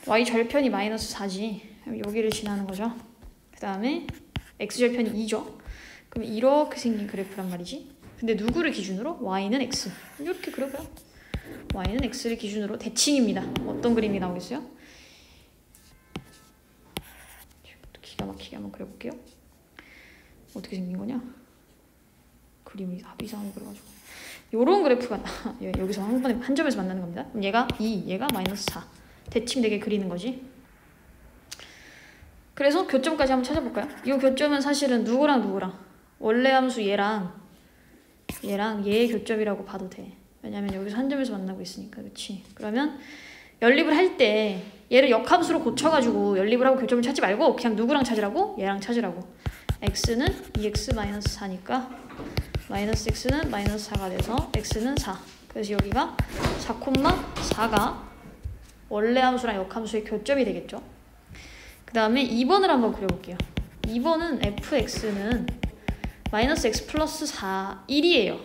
Speaker 1: y 절편이 마이너스 4지. 그럼 여기를 지나는 거죠. 그 다음에 x 절편이 2죠. 그럼 이렇게 생긴 그래프란 말이지. 근데 누구를 기준으로? y는 x. 이렇게 그려봐요. y는 x를 기준으로 대칭입니다. 어떤 그림이 나오겠어요? 기가 막히게 한번 그려볼게요. 어떻게 생긴 거냐? 그림이 이상하게 그려가지고 요런 그래프가 여기서 한 점에서 만나는 겁니다. 그럼 얘가 2, 얘가 마이너스 4 대칭되게 그리는 거지. 그래서 교점까지 한번 찾아볼까요? 이 교점은 사실은 누구랑 원래 함수 얘랑 얘의 교점이라고 봐도 돼. 왜냐면 여기서 한 점에서 만나고 있으니까. 그치? 그러면 연립을 할 때 얘를 역함수로 고쳐가지고 연립을 하고 교점을 찾지 말고 그냥 누구랑 찾으라고? 얘랑 찾으라고. x는 2x-4니까 마이너스 x는 마이너스 4가 돼서 x는 4. 그래서 여기가 4,4가 원래 함수랑 역함수의 교점이 되겠죠. 그 다음에 2번을 한번 그려볼게요. 2번은 fx는 마이너스 x 플러스 4, 1이에요.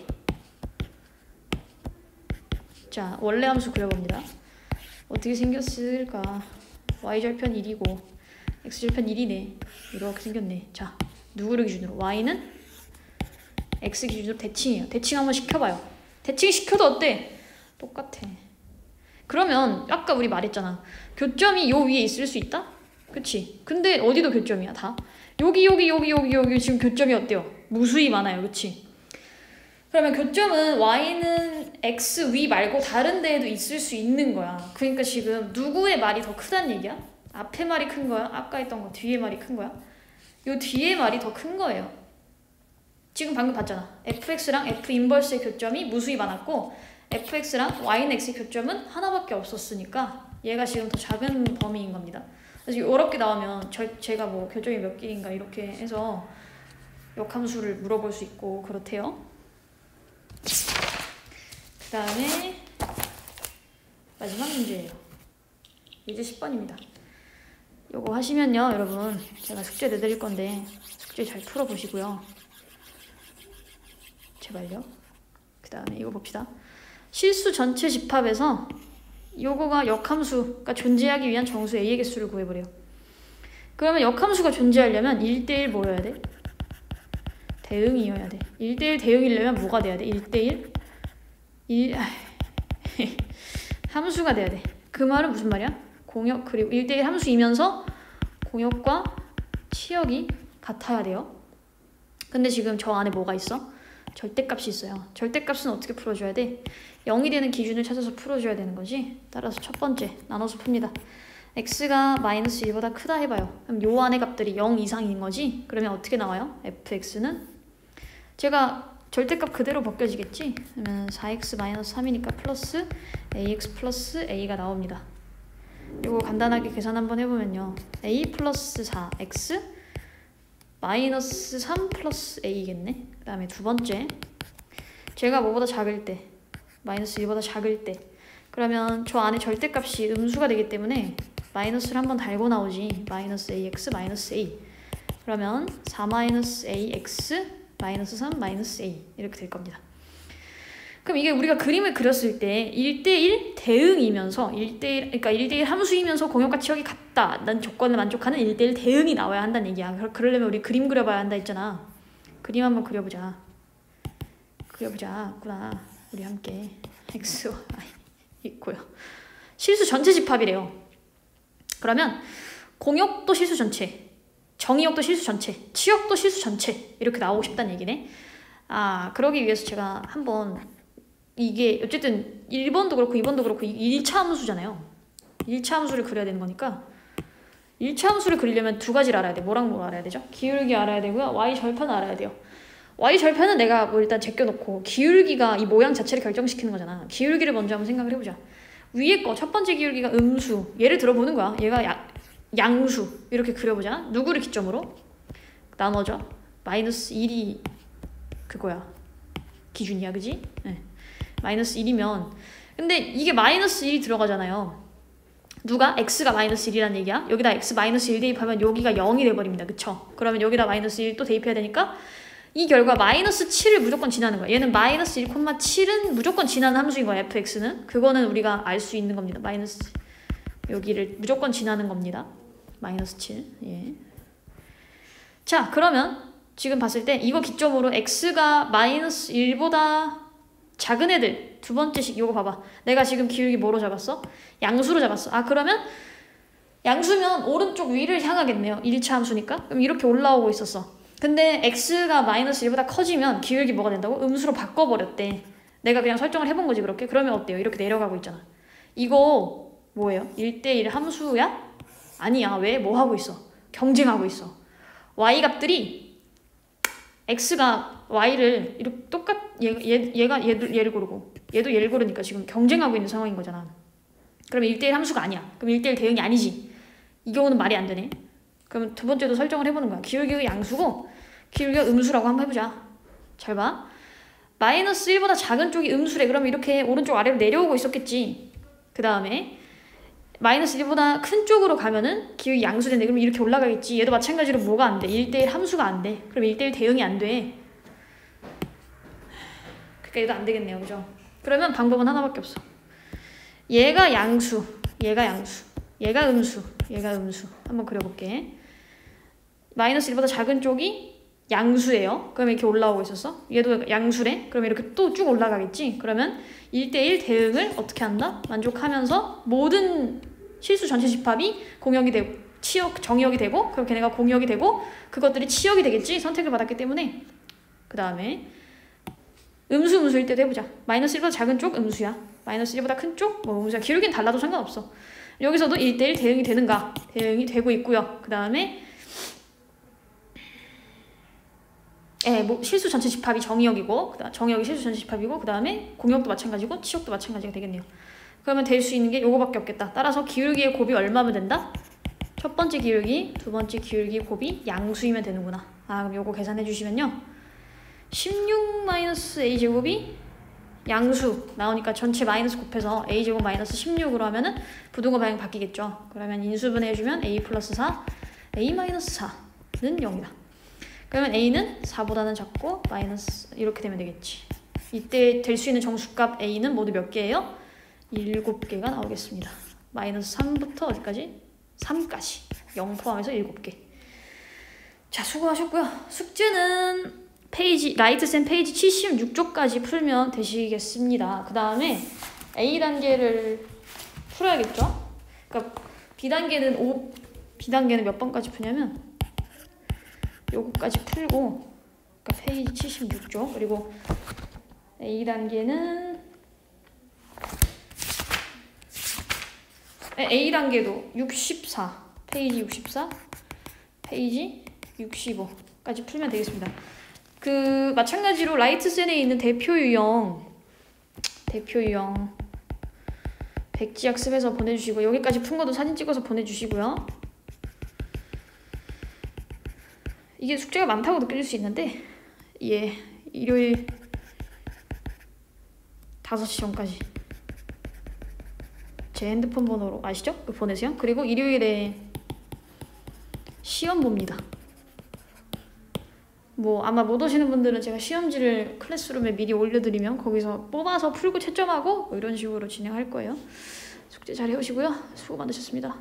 Speaker 1: 자, 원래 함수 그려봅니다. 어떻게 생겼을까? y절편 1이고 x절편 1이네. 이렇게 생겼네. 자, 누구를 기준으로? y는 x 기준으로 대칭이에요. 대칭 한번 시켜봐요. 대칭 시켜도 어때? 똑같아. 그러면 아까 우리 말했잖아. 교점이 요 위에 있을 수 있다? 그치? 근데 어디도 교점이야 다? 여기 지금 교점이 어때요? 무수히 많아요. 그치? 그러면 교점은 y는 x 위 말고 다른 데에도 있을 수 있는 거야. 그러니까 지금 누구의 말이 더 크다는 얘기야? 앞에 말이 큰 거야? 아까 했던 거 뒤에 말이 큰 거야? 요 뒤에 말이 더 큰 거예요. 지금 방금 봤잖아. fx랑 f 인버스의 교점이 무수히 많았고 fx랑 y는 x의 교점은 하나밖에 없었으니까 얘가 지금 더 작은 범위인 겁니다. 그래서 이렇게 나오면 제가 뭐 교점이 몇 길인가 이렇게 해서 역함수를 물어볼 수 있고 그렇대요. 그 다음에 마지막 문제예요. 이제 10번입니다. 요거 하시면요 여러분 제가 숙제 내드릴 건데 숙제 잘 풀어보시고요. 제발요. 그 다음에 이거 봅시다. 실수 전체 집합에서 요거가 역함수가 존재하기 위한 정수 A의 개수를 구해보래요. 그러면 역함수가 존재하려면 1대1 뭐여야 돼? 대응이어야 돼. 1대1 대응이려면 뭐가 돼야 돼? 1대1 함수가 돼야 돼. 그 말은 무슨 말이야? 공역 그리고 1대1 함수이면서 공역과 치역이 같아야 돼요. 근데 지금 저 안에 뭐가 있어? 절대값이 있어요. 절대값은 어떻게 풀어줘야 돼? 0이 되는 기준을 찾아서 풀어줘야 되는 거지. 따라서 첫 번째 나눠서 풉니다. x가 마이너스 1보다 크다 해봐요. 그럼 요 안의 값들이 0 이상인 거지? 그러면 어떻게 나와요? fx는 제가 절대값 그대로 벗겨지겠지? 그러면 4x 마이너스 3이니까 플러스 ax 플러스 a가 나옵니다. 이거 간단하게 계산 한번 해보면요. a 플러스 4x 마이너스 3 플러스 a겠네. 그 다음에 두 번째 제가 뭐보다 작을 때 마이너스 1보다 작을 때 그러면 저 안에 절대값이 음수가 되기 때문에 마이너스를 한번 달고 나오지. 마이너스 ax 마이너스 a 그러면 4 마이너스 ax 마이너스 3 마이너스 a 이렇게 될 겁니다. 그럼 이게 우리가 그림을 그렸을 때 1대1 대응이면서 1대1 그러니까 1대1 함수이면서 공역과 치역이 같다. 난 조건을 만족하는 1대1 대응이 나와야 한다는 얘기야. 그러려면 우리 그림 그려봐야 한다 했잖아. 그림 한번 그려보자. 구나. 우리 함께 x, y 있고요. 실수 전체 집합이래요. 그러면 공역도 실수 전체, 정의역도 실수 전체, 치역도 실수 전체 이렇게 나오고 싶다는 얘기네. 그러기 위해서 제가 한번 이게 어쨌든 1번도 그렇고 2번도 그렇고 1차 함수잖아요. 1차 함수를 그려야 되는 거니까 1차 함수를 그리려면 두 가지를 알아야 돼. 뭐랑 뭐 알아야 되죠? 기울기 알아야 되고요. y절편을 알아야 돼요. y절편은 내가 뭐 일단 제껴놓고 기울기가 이 모양 자체를 결정시키는 거잖아. 기울기를 먼저 한번 생각을 해보자. 위에 거 첫 번째 기울기가 음수. 얘를 들어보는 거야. 얘가 양수. 이렇게 그려보자. 누구를 기점으로? 나눠져. 마이너스 1이 그거야. 기준이야. 그지? 네. 마이너스 1이면 근데 이게 마이너스 1이 들어가잖아요. 누가? x가 마이너스 1이라는 얘기야. 여기다 x 마이너스 1 대입하면 여기가 0이 돼버립니다. 그쵸? 그러면 여기다 마이너스 1 또 대입해야 되니까 이 결과 마이너스 7을 무조건 지나는 거야. 얘는 마이너스 1,7은 무조건 지나는 함수인 거야. fx는. 그거는 우리가 알 수 있는 겁니다. 마이너스 여기를 무조건 지나는 겁니다. 마이너스 7. 예. 자, 그러면 지금 봤을 때 이거 기점으로 x가 마이너스 1보다 작은 애들 두 번째식 이거 봐봐. 내가 지금 기울기 뭐로 잡았어? 양수로 잡았어. 그러면 양수면 오른쪽 위를 향하겠네요. 1차 함수니까. 그럼 이렇게 올라오고 있었어. 근데 x가 마이너스 1보다 커지면 기울기 뭐가 된다고? 음수로 바꿔버렸대. 내가 그냥 설정을 해본 거지 그렇게. 그러면 어때요? 이렇게 내려가고 있잖아. 이거 뭐예요? 1대1 함수야? 아니야. 왜? 뭐 하고 있어? 경쟁하고 있어. y 값들이 x가 y를 이렇게 얘를 고르고 얘도 얘를 고르니까 지금 경쟁하고 있는 상황인 거잖아. 그러면 1대1 함수가 아니야. 그럼 1대1 대응이 아니지. 이 경우는 말이 안 되네. 그럼 두 번째도 설정을 해보는 거야. 기울기가 양수고 기울기가 음수라고 한번 해보자. 잘 봐. 마이너스 1보다 작은 쪽이 음수래. 그러면 이렇게 오른쪽 아래로 내려오고 있었겠지. 그 다음에 마이너스 1보다 큰 쪽으로 가면은 기울기 양수된대. 그러면 이렇게 올라가겠지. 얘도 마찬가지로 뭐가 안 돼? 1대1 함수가 안 돼. 그럼 1대1 대응이 안 돼. 그러니까 얘도 안 되겠네요. 그죠? 그러면 방법은 하나밖에 없어. 얘가 양수, 얘가 양수, 얘가 음수, 얘가 음수. 한번 그려볼게. 마이너스 1보다 작은 쪽이 양수예요. 그러면 이렇게 올라오고 있었어. 얘도 양수래. 그러면 이렇게 또 쭉 올라가겠지. 그러면 1대1 대응을 어떻게 한다? 만족하면서 모든 실수 전체 집합이 공역이 되고 정역이 되고 그럼 걔네가 공역이 되고 그것들이 치역이 되겠지. 선택을 받았기 때문에. 그 다음에 음수일 때도 해보자. 마이너스 1보다 작은 쪽 음수야. 마이너스 1보다 큰 쪽 뭐 음수야. 기울기는 달라도 상관없어. 여기서도 1대1 대응이 되는가? 대응이 되고 있고요. 그 다음에 뭐 실수 전체 집합이 정의역이고 정의역이 실수 전체 집합이고 그 다음에 공역도 마찬가지고 치역도 마찬가지가 되겠네요. 그러면 될 수 있는 게 요거밖에 없겠다. 따라서 기울기의 곱이 얼마면 된다? 첫 번째 기울기, 두 번째 기울기 곱이 양수이면 되는구나. 그럼 요거 계산해 주시면요. 16-a제곱이 양수 나오니까 전체 마이너스 곱해서 a제곱 마이너스 16으로 하면은 부등호 방향 바뀌겠죠. 그러면 인수분해 해주면 a 플러스 4, a 마이너스 4는 0이다. 그러면 a는 4보다는 작고 마이너스 이렇게 되면 되겠지. 이때 될 수 있는 정수값 a는 모두 몇 개예요? 7개가 나오겠습니다. 마이너스 3부터 어디까지? 3까지. 0 포함해서 7개. 자, 수고하셨고요. 숙제는 라이트쌤 페이지 76쪽까지 풀면 되시겠습니다. 그 다음에 A단계를 풀어야겠죠? 그러니까 B단계는 몇 번까지 푸냐면 요거까지 풀고 그러니까 페이지 76쪽 그리고 A단계도 64 페이지 64 페이지 65까지 풀면 되겠습니다. 마찬가지로 라이트센에 있는 대표 유형 백지학습해서 보내주시고 여기까지 푼 것도 사진 찍어서 보내주시고요. 이게 숙제가 많다고 느껴질 수 있는데 일요일 5시 전까지 제 핸드폰 번호로 아시죠? 보내세요. 그리고 일요일에 시험 봅니다. 아마 못 오시는 분들은 제가 시험지를 클래스룸에 미리 올려드리면 거기서 뽑아서 풀고 채점하고 이런 식으로 진행할 거예요. 숙제 잘 해오시고요. 수고 많으셨습니다.